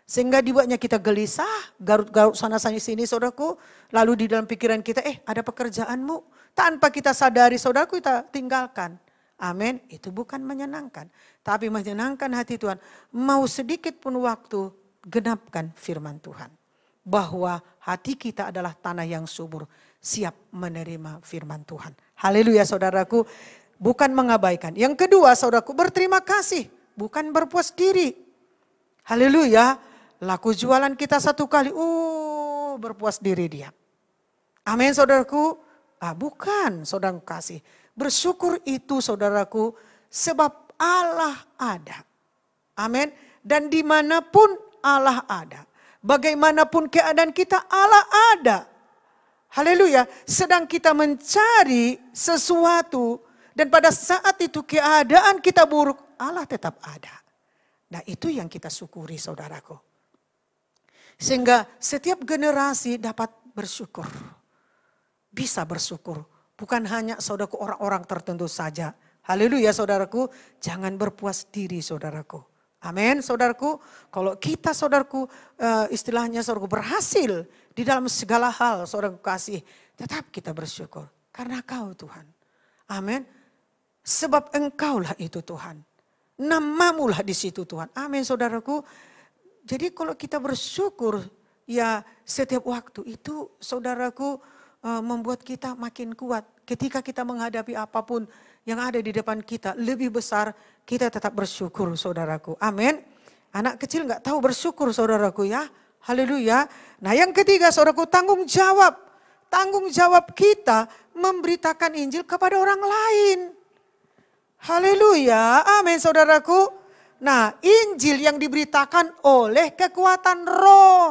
Sehingga dibuatnya kita gelisah, garut-garut sana sini saudaraku. Lalu di dalam pikiran kita, ada pekerjaanmu. Tanpa kita sadari saudaraku kita tinggalkan. Amin, itu bukan menyenangkan. Tapi menyenangkan hati Tuhan. Mau sedikit pun waktu, genapkan firman Tuhan. Bahwa hati kita adalah tanah yang subur, siap menerima firman Tuhan. Haleluya saudaraku, bukan mengabaikan. Yang kedua saudaraku, berterima kasih, bukan berpuas diri. Haleluya, laku jualan kita 1 kali, berpuas diri dia. Amin saudaraku, bukan saudara kasih. Bersyukur itu saudaraku, sebab Allah ada. Amin, dan dimanapun Allah ada. Bagaimanapun keadaan kita, Allah ada. Haleluya. Sedang kita mencari sesuatu. Dan pada saat itu keadaan kita buruk, Allah tetap ada. Nah itu yang kita syukuri saudaraku. Sehingga setiap generasi dapat bersyukur. Bisa bersyukur. Bukan hanya saudaraku orang-orang tertentu saja. Haleluya saudaraku. Jangan berpuas diri saudaraku. Amin saudaraku, kalau kita saudaraku istilahnya saudaraku berhasil di dalam segala hal saudaraku kasih. Tetap kita bersyukur karena Kau Tuhan. Amin, sebab Engkaulah itu Tuhan. Namamu-lah di situ Tuhan. Amin saudaraku. Jadi kalau kita bersyukur ya setiap waktu itu saudaraku membuat kita makin kuat. Ketika kita menghadapi apapun yang ada di depan kita lebih besar, kita tetap bersyukur saudaraku. Amin. Anak kecil nggak tahu bersyukur saudaraku ya. Haleluya. Nah yang ketiga saudaraku, tanggung jawab. Tanggung jawab kita memberitakan Injil kepada orang lain. Haleluya. Amin saudaraku. Nah Injil yang diberitakan oleh kekuatan roh.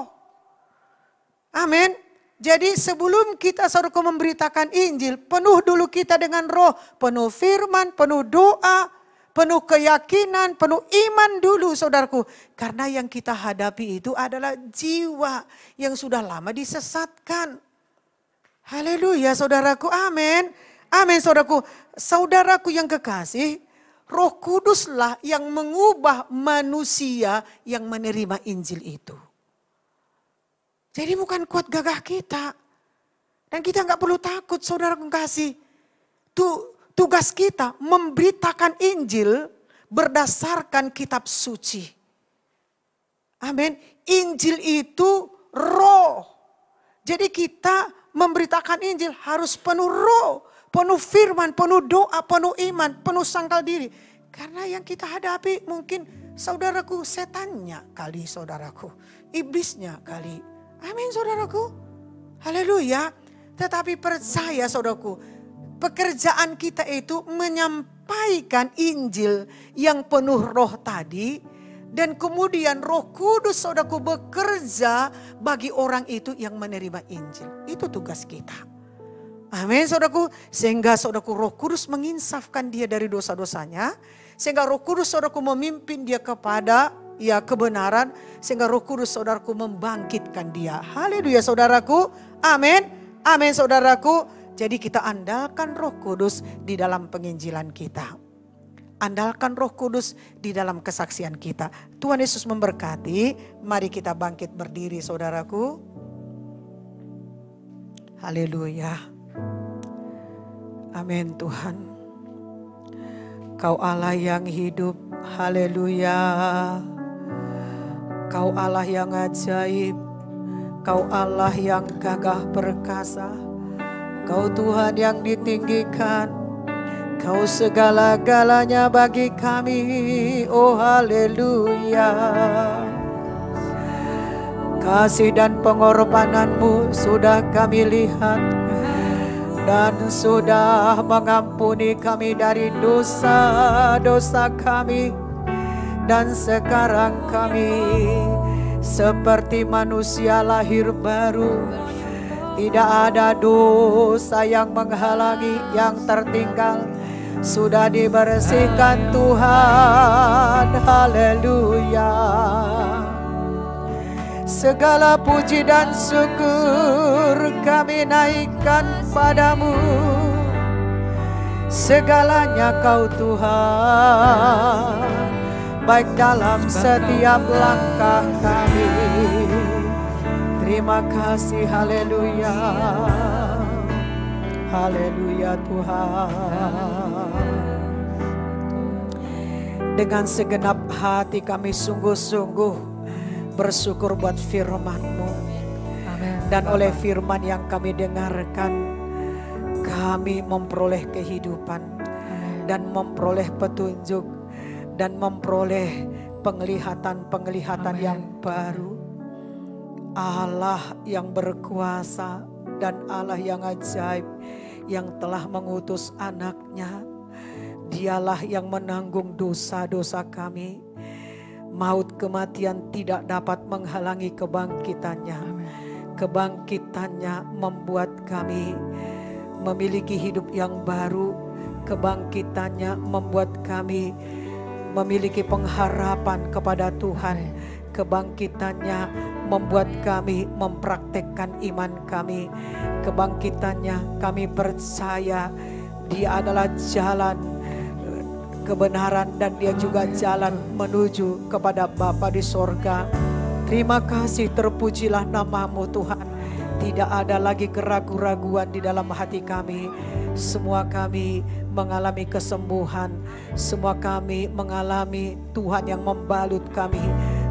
Amin. Jadi sebelum kita saudaraku memberitakan Injil, penuh dulu kita dengan roh, penuh firman, penuh doa, penuh keyakinan, penuh iman dulu saudaraku. Karena yang kita hadapi itu adalah jiwa yang sudah lama disesatkan. Haleluya saudaraku, amin. Amin saudaraku. Saudaraku yang kekasih, Roh Kuduslah yang mengubah manusia yang menerima Injil itu. Jadi bukan kuat gagah kita. Dan kita nggak perlu takut saudara kekasih. Tugas kita memberitakan Injil berdasarkan kitab suci. Amin. Injil itu roh. Jadi kita memberitakan Injil harus penuh roh. Penuh firman, penuh doa, penuh iman, penuh sangkal diri. Karena yang kita hadapi mungkin saudaraku setannya kali saudaraku. Iblisnya kali. Amin saudaraku. Haleluya. Tetapi percaya saudaraku. Pekerjaan kita itu menyampaikan Injil yang penuh roh tadi. Dan kemudian Roh Kudus saudaraku bekerja bagi orang itu yang menerima Injil. Itu tugas kita. Amin saudaraku. Sehingga saudaraku Roh Kudus menginsafkan dia dari dosa-dosanya. Sehingga Roh Kudus saudaraku memimpin dia kepada kebenaran. Sehingga Roh Kudus saudaraku membangkitkan dia. Haleluya saudaraku. Amin. Amin saudaraku. Jadi kita andalkan Roh Kudus di dalam penginjilan kita. Andalkan Roh Kudus di dalam kesaksian kita. Tuhan Yesus memberkati. Mari kita bangkit berdiri, saudaraku. Haleluya. Amin Tuhan. Kau Allah yang hidup. Haleluya. Kau Allah yang ajaib. Kau Allah yang gagah perkasa. Kau Tuhan yang ditinggikan. Kau segala-galanya bagi kami. Oh haleluya. Kasih dan pengorbananmu sudah kami lihat. Dan sudah mengampuni kami dari dosa-dosa kami. Dan sekarang kami seperti manusia lahir baru. Tidak ada dosa yang menghalangi, yang tertinggal. Sudah dibersihkan Tuhan. Haleluya. Segala puji dan syukur kami naikkan padamu. Segalanya Kau Tuhan, baik dalam setiap langkah kami. Terima kasih, haleluya. Haleluya Tuhan. Dengan segenap hati kami sungguh-sungguh bersyukur buat firman-Mu. Dan oleh firman yang kami dengarkan, kami memperoleh kehidupan. Dan memperoleh petunjuk. Dan memperoleh penglihatan-penglihatan yang baru. Allah yang berkuasa dan Allah yang ajaib, yang telah mengutus anaknya. Dialah yang menanggung dosa-dosa kami. Maut kematian tidak dapat menghalangi kebangkitannya. Kebangkitannya membuat kami memiliki hidup yang baru. Kebangkitannya membuat kami memiliki pengharapan kepada Tuhan. Kebangkitannya membuat kami mempraktekkan iman kami. Kebangkitannya kami percaya Dia adalah jalan kebenaran dan Dia juga jalan menuju kepada Bapa di sorga. Terima kasih, terpujilah nama-Mu Tuhan. Tidak ada lagi keraguan-raguan di dalam hati kami. Semua kami mengalami kesembuhan. Semua kami mengalami Tuhan yang membalut kami.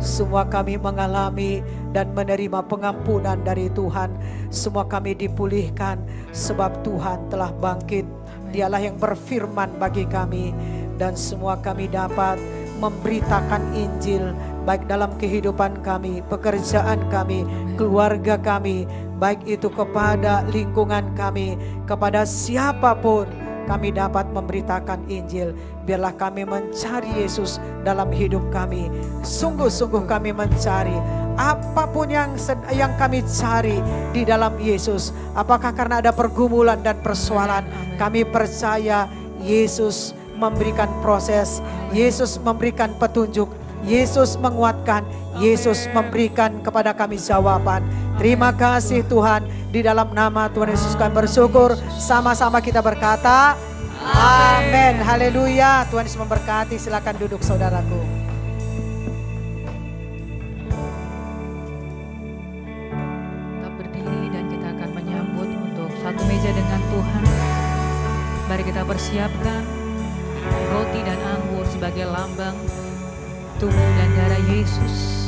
Semua kami mengalami dan menerima pengampunan dari Tuhan. Semua kami dipulihkan sebab Tuhan telah bangkit. Dialah yang berfirman bagi kami. Dan semua kami dapat memberitakan Injil baik dalam kehidupan kami, pekerjaan kami, keluarga kami, baik itu kepada lingkungan kami, kepada siapapun kami dapat memberitakan Injil. Biarlah kami mencari Yesus dalam hidup kami. Sungguh-sungguh kami mencari apapun yang kami cari di dalam Yesus. Apakah karena ada pergumulan dan persoalan, kami percaya Yesus memberikan proses, Yesus memberikan petunjuk, Yesus menguatkan, Yesus memberikan kepada kami jawaban. Terima kasih Tuhan, di dalam nama Tuhan Yesus kami bersyukur. Sama-sama kita berkata amin. Haleluya. Tuhan Yesus memberkati. Silakan duduk saudaraku. Kita berdiri dan kita akan menyambut untuk satu meja dengan Tuhan. Mari kita persiapkan roti dan anggur sebagai lambang tubuh dan darah Yesus.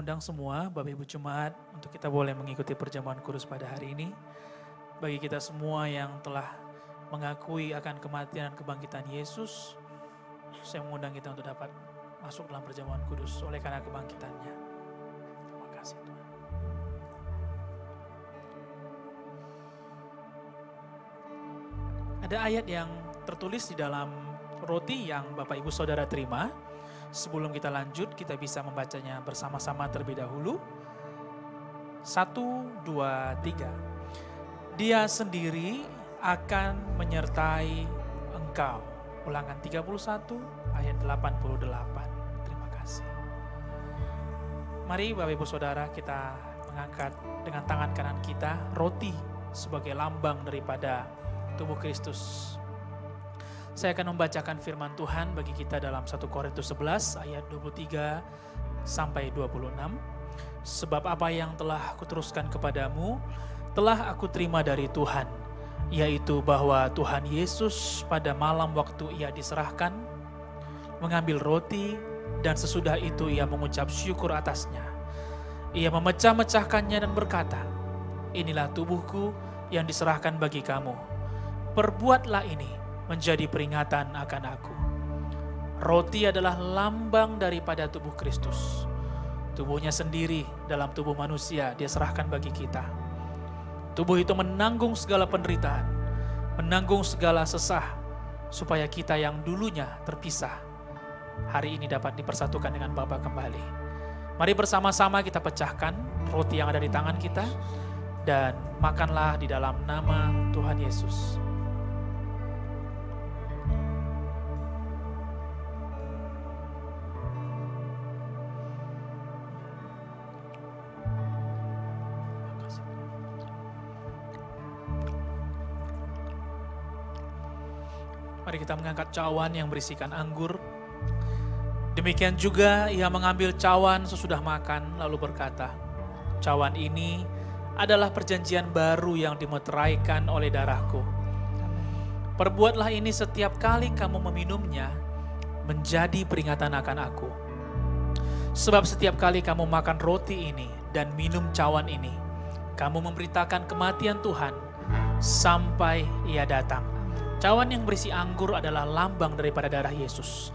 mengundang semua Bapak Ibu Jemaat untuk kita boleh mengikuti perjamuan kudus pada hari ini. Bagi kita semua yang telah mengakui akan kematian dan kebangkitan Yesus, saya mengundang kita untuk dapat masuk dalam perjamuan kudus oleh karena kebangkitannya. Terima kasih Tuhan. Ada ayat yang tertulis di dalam roti yang Bapak Ibu Saudara terima. Sebelum kita lanjut, kita bisa membacanya bersama-sama terlebih dahulu. 1, 2, 3. Dia sendiri akan menyertai engkau. Ulangan 31 ayat 88. Terima kasih. Mari Bapak Ibu Saudara, kita mengangkat dengan tangan kanan kita roti sebagai lambang daripada tubuh Kristus. Saya akan membacakan firman Tuhan bagi kita dalam 1 Korintus 11 ayat 23 sampai 26. Sebab apa yang telah kuteruskan kepadamu telah aku terima dari Tuhan, yaitu bahwa Tuhan Yesus pada malam waktu ia diserahkan mengambil roti dan sesudah itu ia mengucap syukur atasnya. Ia memecah-mecahkannya dan berkata, "Inilah tubuhku yang diserahkan bagi kamu. Perbuatlah ini menjadi peringatan akan aku." Roti adalah lambang daripada tubuh Kristus. Tubuhnya sendiri dalam tubuh manusia dia serahkan bagi kita. Tubuh itu menanggung segala penderitaan, menanggung segala sesah, supaya kita yang dulunya terpisah, hari ini dapat dipersatukan dengan Bapa kembali. Mari bersama-sama kita pecahkan roti yang ada di tangan kita, dan makanlah di dalam nama Tuhan Yesus. Mari kita mengangkat cawan yang berisikan anggur. Demikian juga ia mengambil cawan sesudah makan lalu berkata, "Cawan ini adalah perjanjian baru yang dimeteraikan oleh darahku. Perbuatlah ini setiap kali kamu meminumnya menjadi peringatan akan aku. Sebab setiap kali kamu makan roti ini dan minum cawan ini, kamu memberitakan kematian Tuhan sampai ia datang." Cawan yang berisi anggur adalah lambang daripada darah Yesus.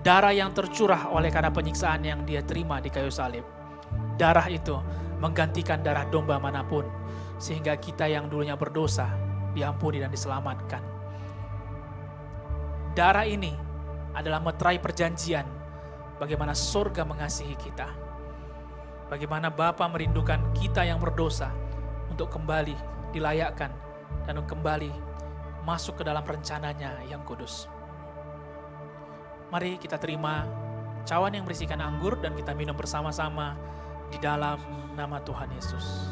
Darah yang tercurah oleh karena penyiksaan yang dia terima di kayu salib. Darah itu menggantikan darah domba manapun, sehingga kita yang dulunya berdosa diampuni dan diselamatkan. Darah ini adalah meterai perjanjian bagaimana surga mengasihi kita. Bagaimana Bapa merindukan kita yang berdosa untuk kembali dilayakkan dan kembali masuk ke dalam rencananya yang kudus. Mari kita terima cawan yang berisikan anggur dan kita minum bersama-sama di dalam nama Tuhan Yesus.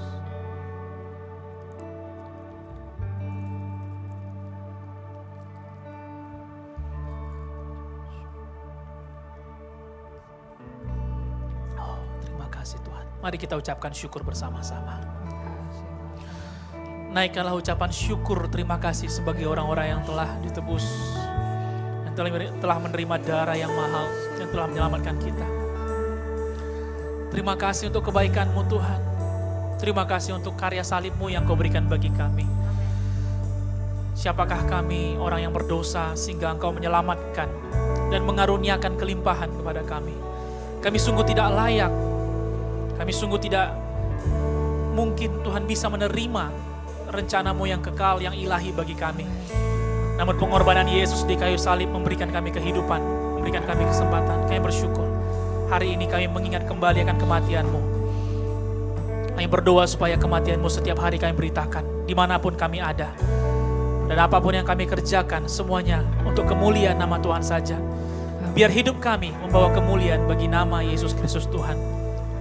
Oh, terima kasih Tuhan. Mari kita ucapkan syukur bersama-sama. Naikkanlah ucapan syukur terima kasih sebagai orang-orang yang telah ditebus, yang telah menerima darah yang mahal, yang telah menyelamatkan kita. Terima kasih untuk kebaikan-Mu Tuhan. Terima kasih untuk karya salib-Mu yang Kau berikan bagi kami. Siapakah kami orang yang berdosa sehingga Engkau menyelamatkan dan mengaruniakan kelimpahan kepada kami. Kami sungguh tidak layak. Kami sungguh tidak mungkin Tuhan bisa menerima rencana-Mu yang kekal, yang ilahi bagi kami. Namun pengorbanan Yesus di kayu salib memberikan kami kehidupan, memberikan kami kesempatan. Kami bersyukur. Hari ini kami mengingat kembali akan kematian-Mu. Kami berdoa supaya kematian-Mu setiap hari kami beritakan, dimanapun kami ada. Dan apapun yang kami kerjakan, semuanya untuk kemuliaan nama Tuhan saja. Biar hidup kami membawa kemuliaan bagi nama Yesus Kristus Tuhan.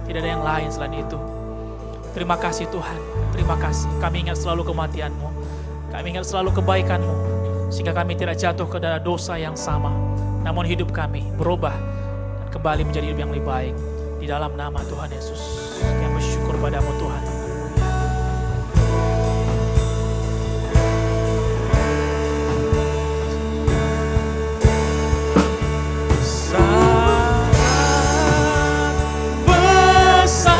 Tidak ada yang lain selain itu. Terima kasih Tuhan, terima kasih. Kami ingat selalu kematian-Mu, kami ingat selalu kebaikan-Mu, sehingga kami tidak jatuh ke dalam dosa yang sama. Namun hidup kami berubah dan kembali menjadi hidup yang lebih baik. Di dalam nama Tuhan Yesus, kami bersyukur padamu Tuhan. Sangat besar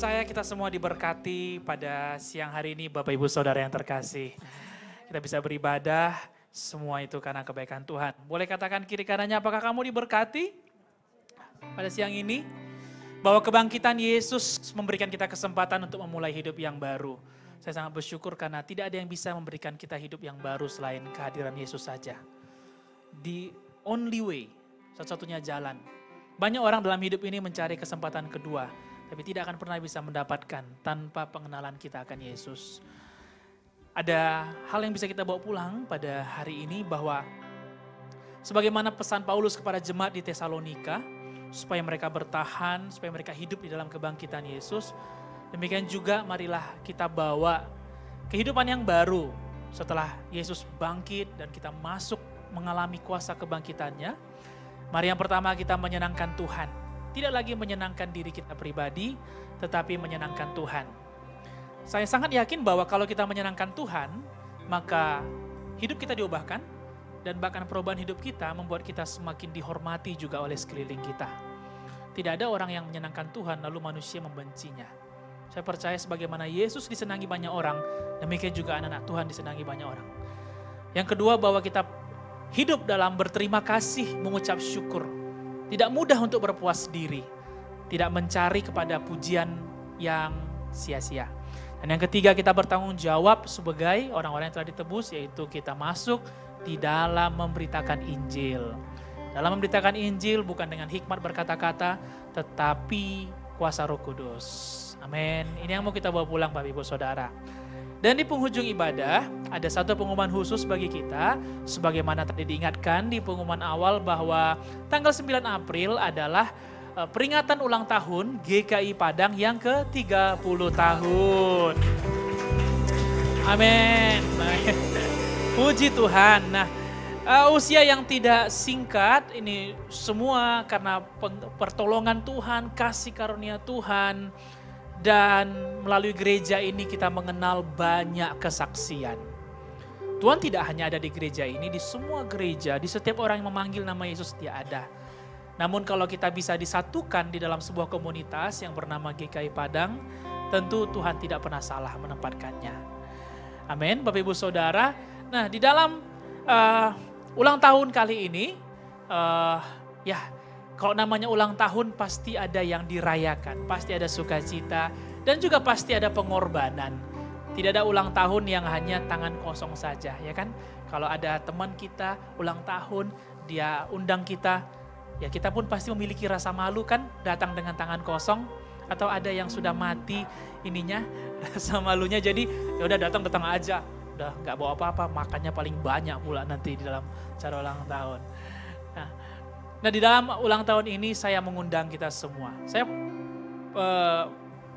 percaya kita semua diberkati pada siang hari ini Bapak Ibu Saudara yang terkasih. Kita bisa beribadah, semua itu karena kebaikan Tuhan. Boleh katakan kiri kanannya, apakah kamu diberkati pada siang ini? Bahwa kebangkitan Yesus memberikan kita kesempatan untuk memulai hidup yang baru. Saya sangat bersyukur karena tidak ada yang bisa memberikan kita hidup yang baru selain kehadiran Yesus saja. The only way, satu-satunya jalan. Banyak orang dalam hidup ini mencari kesempatan kedua, tapi tidak akan pernah bisa mendapatkan tanpa pengenalan kita akan Yesus. Ada hal yang bisa kita bawa pulang pada hari ini bahwa sebagaimana pesan Paulus kepada jemaat di Tesalonika, supaya mereka bertahan, supaya mereka hidup di dalam kebangkitan Yesus, demikian juga marilah kita bawa kehidupan yang baru setelah Yesus bangkit dan kita masuk mengalami kuasa kebangkitannya. Mari yang pertama kita menyenangkan Tuhan. Tidak lagi menyenangkan diri kita pribadi, tetapi menyenangkan Tuhan. Saya sangat yakin bahwa kalau kita menyenangkan Tuhan, maka hidup kita diubahkan, dan bahkan perubahan hidup kita membuat kita semakin dihormati juga oleh sekeliling kita. Tidak ada orang yang menyenangkan Tuhan lalu manusia membencinya. Saya percaya sebagaimana Yesus disenangi banyak orang, demikian juga anak-anak Tuhan disenangi banyak orang. Yang kedua, bahwa kita hidup dalam berterima kasih, mengucap syukur. Tidak mudah untuk berpuas diri. Tidak mencari kepada pujian yang sia-sia. Dan yang ketiga, kita bertanggung jawab sebagai orang-orang yang telah ditebus, yaitu kita masuk di dalam memberitakan Injil. Dalam memberitakan Injil bukan dengan hikmat berkata-kata, tetapi kuasa Roh Kudus. Amin. Ini yang mau kita bawa pulang Bapak Ibu Saudara. Dan di penghujung ibadah ada satu pengumuman khusus bagi kita. Sebagaimana tadi diingatkan di pengumuman awal bahwa tanggal 9 April adalah peringatan ulang tahun GKI Padang yang ke-30 tahun. Amin. Puji Tuhan. Nah, usia yang tidak singkat ini semua karena pertolongan Tuhan, kasih karunia Tuhan. Dan melalui gereja ini kita mengenal banyak kesaksian. Tuhan tidak hanya ada di gereja ini, di semua gereja, di setiap orang yang memanggil nama Yesus dia ada. Namun kalau kita bisa disatukan di dalam sebuah komunitas yang bernama GKI Padang, tentu Tuhan tidak pernah salah menempatkannya. Amin, Bapak Ibu Saudara. Nah, di dalam ulang tahun kali ini, kalau namanya ulang tahun pasti ada yang dirayakan, pasti ada sukacita, dan juga pasti ada pengorbanan. Tidak ada ulang tahun yang hanya tangan kosong saja, ya kan? Kalau ada teman kita ulang tahun, dia undang kita, ya kita pun pasti memiliki rasa malu kan, datang dengan tangan kosong, atau ada yang sudah mati ininya, rasa malunya, jadi ya udah datang aja, udah nggak bawa apa-apa, makannya paling banyak pula nanti di dalam cara ulang tahun. Nah, di dalam ulang tahun ini saya mengundang kita semua. Saya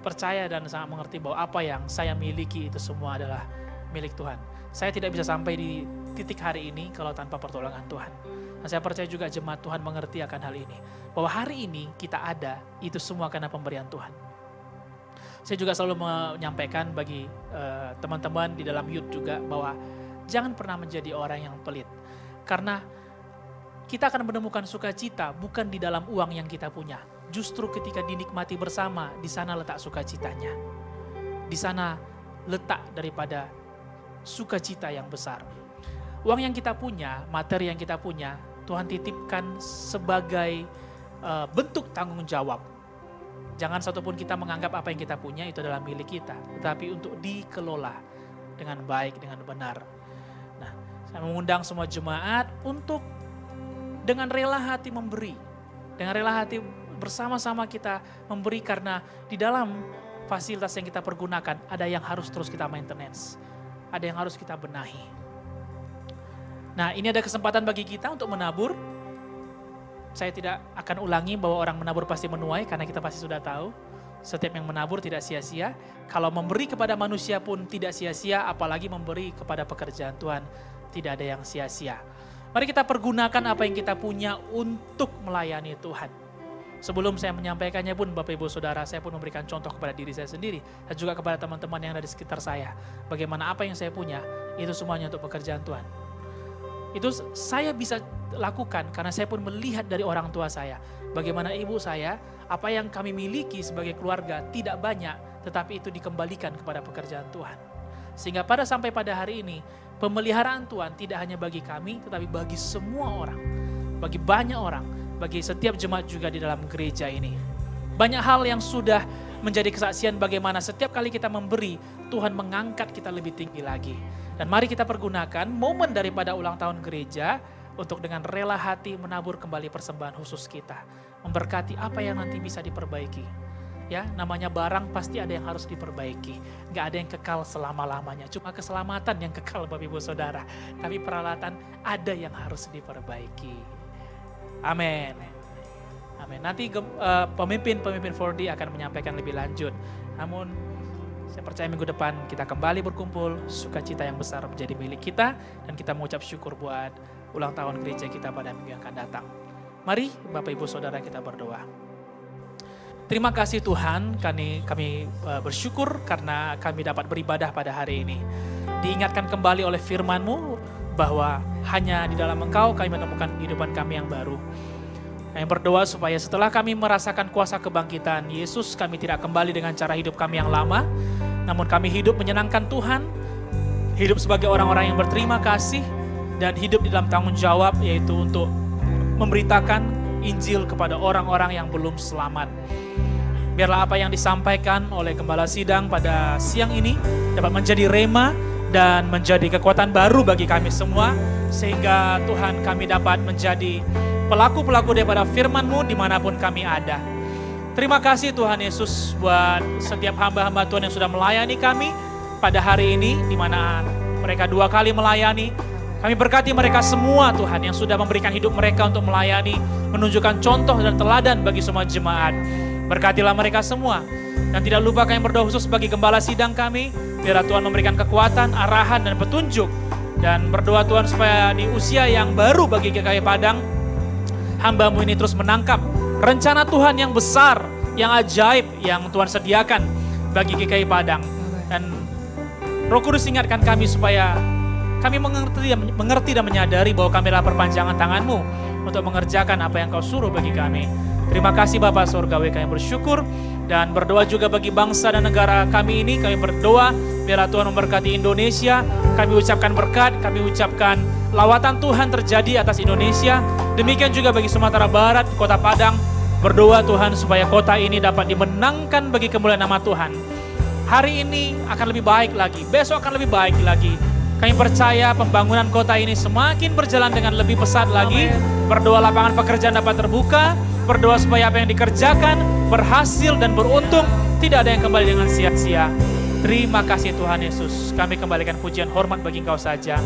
percaya dan sangat mengerti bahwa apa yang saya miliki itu semua adalah milik Tuhan. Saya tidak bisa sampai di titik hari ini kalau tanpa pertolongan Tuhan. Dan saya percaya juga jemaat Tuhan mengerti akan hal ini. Bahwa hari ini kita ada, itu semua karena pemberian Tuhan. Saya juga selalu menyampaikan bagi teman-teman di dalam youth juga bahwa jangan pernah menjadi orang yang pelit. Karena kita akan menemukan sukacita bukan di dalam uang yang kita punya. Justru ketika dinikmati bersama, di sana letak sukacitanya. Di sana letak daripada sukacita yang besar. Uang yang kita punya, materi yang kita punya, Tuhan titipkan sebagai bentuk tanggung jawab. Jangan satupun kita menganggap apa yang kita punya itu adalah milik kita. Tetapi untuk dikelola dengan baik, dengan benar. Nah, saya mengundang semua jemaat untuk dengan rela hati memberi. Dengan rela hati bersama-sama kita memberi karena di dalam fasilitas yang kita pergunakan ada yang harus terus kita maintenance. Ada yang harus kita benahi. Nah, ini ada kesempatan bagi kita untuk menabur. Saya tidak akan ulangi bahwa orang menabur pasti menuai karena kita pasti sudah tahu. Setiap yang menabur tidak sia-sia. Kalau memberi kepada manusia pun tidak sia-sia, apalagi memberi kepada pekerjaan Tuhan tidak ada yang sia-sia. Mari kita pergunakan apa yang kita punya untuk melayani Tuhan. Sebelum saya menyampaikannya pun Bapak Ibu Saudara, saya pun memberikan contoh kepada diri saya sendiri dan juga kepada teman-teman yang ada di sekitar saya. Bagaimana apa yang saya punya, itu semuanya untuk pekerjaan Tuhan. Itu saya bisa lakukan karena saya pun melihat dari orang tua saya. Bagaimana ibu saya apa yang kami miliki sebagai keluarga tidak banyak, tetapi itu dikembalikan kepada pekerjaan Tuhan. Sehingga sampai pada hari ini, pemeliharaan Tuhan tidak hanya bagi kami, tetapi bagi semua orang. Bagi banyak orang, bagi setiap jemaat juga di dalam gereja ini. Banyak hal yang sudah menjadi kesaksian bagaimana setiap kali kita memberi, Tuhan mengangkat kita lebih tinggi lagi. Dan mari kita pergunakan momen daripada ulang tahun gereja untuk dengan rela hati menabur kembali persembahan khusus kita. Memberkati apa yang nanti bisa diperbaiki. Ya, namanya barang pasti ada yang harus diperbaiki. Nggak ada yang kekal selama-lamanya. Cuma keselamatan yang kekal Bapak Ibu Saudara. Tapi peralatan ada yang harus diperbaiki. Amin. Amin. Nanti pemimpin 4D akan menyampaikan lebih lanjut. Namun saya percaya minggu depan kita kembali berkumpul. Sukacita yang besar menjadi milik kita. Dan kita mengucap syukur buat ulang tahun gereja kita pada minggu yang akan datang. Mari Bapak Ibu Saudara kita berdoa. Terima kasih Tuhan, kami bersyukur karena kami dapat beribadah pada hari ini. Diingatkan kembali oleh firman-Mu bahwa hanya di dalam Engkau kami menemukan kehidupan kami yang baru. Kami berdoa supaya setelah kami merasakan kuasa kebangkitan Yesus, kami tidak kembali dengan cara hidup kami yang lama, namun kami hidup menyenangkan Tuhan, hidup sebagai orang-orang yang berterima kasih, dan hidup di dalam tanggung jawab yaitu untuk memberitakan Injil kepada orang-orang yang belum selamat. Biarlah apa yang disampaikan oleh Gembala Sidang pada siang ini dapat menjadi rema dan menjadi kekuatan baru bagi kami semua. Sehingga Tuhan kami dapat menjadi pelaku-pelaku daripada firman-Mu dimanapun kami ada. Terima kasih Tuhan Yesus buat setiap hamba-hamba Tuhan yang sudah melayani kami pada hari ini. Di mana mereka 2 kali melayani. Kami berkati mereka semua Tuhan yang sudah memberikan hidup mereka untuk melayani, menunjukkan contoh dan teladan bagi semua jemaat. Berkatilah mereka semua. Dan tidak lupa kami berdoa khusus bagi Gembala Sidang kami. Biar Tuhan memberikan kekuatan, arahan dan petunjuk. Dan berdoa Tuhan supaya di usia yang baru bagi GKI Padang, hamba-Mu ini terus menangkap rencana Tuhan yang besar, yang ajaib, yang Tuhan sediakan bagi GKI Padang. Dan Roh Kudus ingatkan kami supaya kami mengerti dan menyadari bahwa kami adalah perpanjangan tangan-Mu untuk mengerjakan apa yang Kau suruh bagi kami. Terima kasih Bapa Surgawi, kami bersyukur dan berdoa juga bagi bangsa dan negara kami ini. Kami berdoa biarlah Tuhan memberkati Indonesia. Kami ucapkan berkat, kami ucapkan lawatan Tuhan terjadi atas Indonesia. Demikian juga bagi Sumatera Barat, Kota Padang. Berdoa Tuhan supaya kota ini dapat dimenangkan bagi kemuliaan nama Tuhan. Hari ini akan lebih baik lagi, besok akan lebih baik lagi. Kami percaya pembangunan kota ini semakin berjalan dengan lebih pesat lagi. Berdoa lapangan pekerjaan dapat terbuka. Berdoa supaya apa yang dikerjakan berhasil dan beruntung. Tidak ada yang kembali dengan sia-sia. Terima kasih Tuhan Yesus. Kami kembalikan pujian hormat bagi Engkau saja.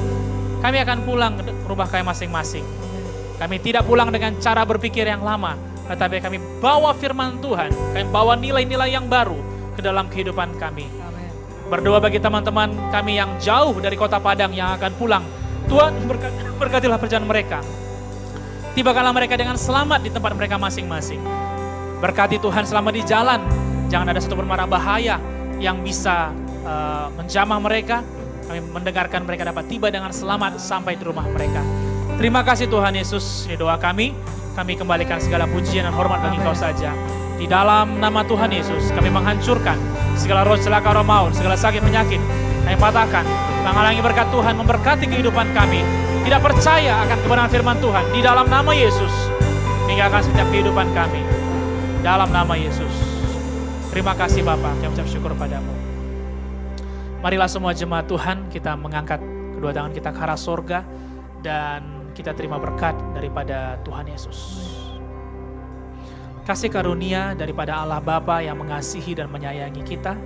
Kami akan pulang ke rumah kami masing-masing. Kami tidak pulang dengan cara berpikir yang lama. Tetapi kami bawa firman Tuhan. Kami bawa nilai-nilai yang baru ke dalam kehidupan kami. Berdoa bagi teman-teman kami yang jauh dari Kota Padang yang akan pulang. Tuhan berkatilah perjalanan mereka. Tibakanlah mereka dengan selamat di tempat mereka masing-masing. Berkati Tuhan selama di jalan. Jangan ada satu permara bahaya yang bisa menjamah mereka. Kami mendengarkan mereka dapat tiba dengan selamat sampai di rumah mereka. Terima kasih Tuhan Yesus. Ini doa kami. Kami kembalikan segala pujian dan hormat bagi Kau saja. Di dalam nama Tuhan Yesus kami menghancurkan segala roh celaka, roh maut, segala sakit penyakit. Kami patahkan, menghalangi berkat Tuhan, memberkati kehidupan kami. Tidak percaya akan kebenaran firman Tuhan. Di dalam nama Yesus, tinggalkan setiap kehidupan kami. Dalam nama Yesus. Terima kasih Bapa, kami ucap syukur padamu. Marilah semua jemaat Tuhan, kita mengangkat kedua tangan kita ke arah sorga. Dan kita terima berkat daripada Tuhan Yesus. Kasih karunia daripada Allah Bapa yang mengasihi dan menyayangi kita,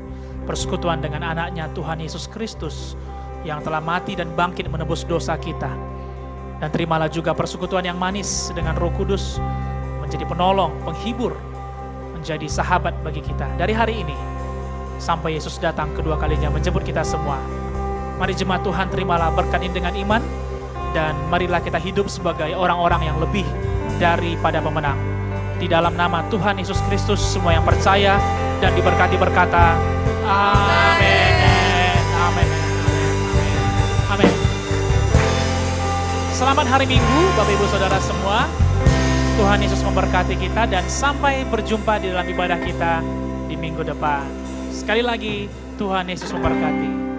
persekutuan dengan anaknya Tuhan Yesus Kristus yang telah mati dan bangkit menebus dosa kita. Dan terimalah juga persekutuan yang manis dengan Roh Kudus menjadi penolong, penghibur, menjadi sahabat bagi kita dari hari ini sampai Yesus datang kedua kalinya menjemput kita semua. Mari jemaat Tuhan, terimalah berkat ini dengan iman dan marilah kita hidup sebagai orang-orang yang lebih daripada pemenang. Di dalam nama Tuhan Yesus Kristus, semua yang percaya dan diberkati berkata, amin. Amin. Amin. Selamat hari Minggu, Bapak Ibu Saudara semua. Tuhan Yesus memberkati kita dan sampai berjumpa di dalam ibadah kita di minggu depan. Sekali lagi, Tuhan Yesus memberkati.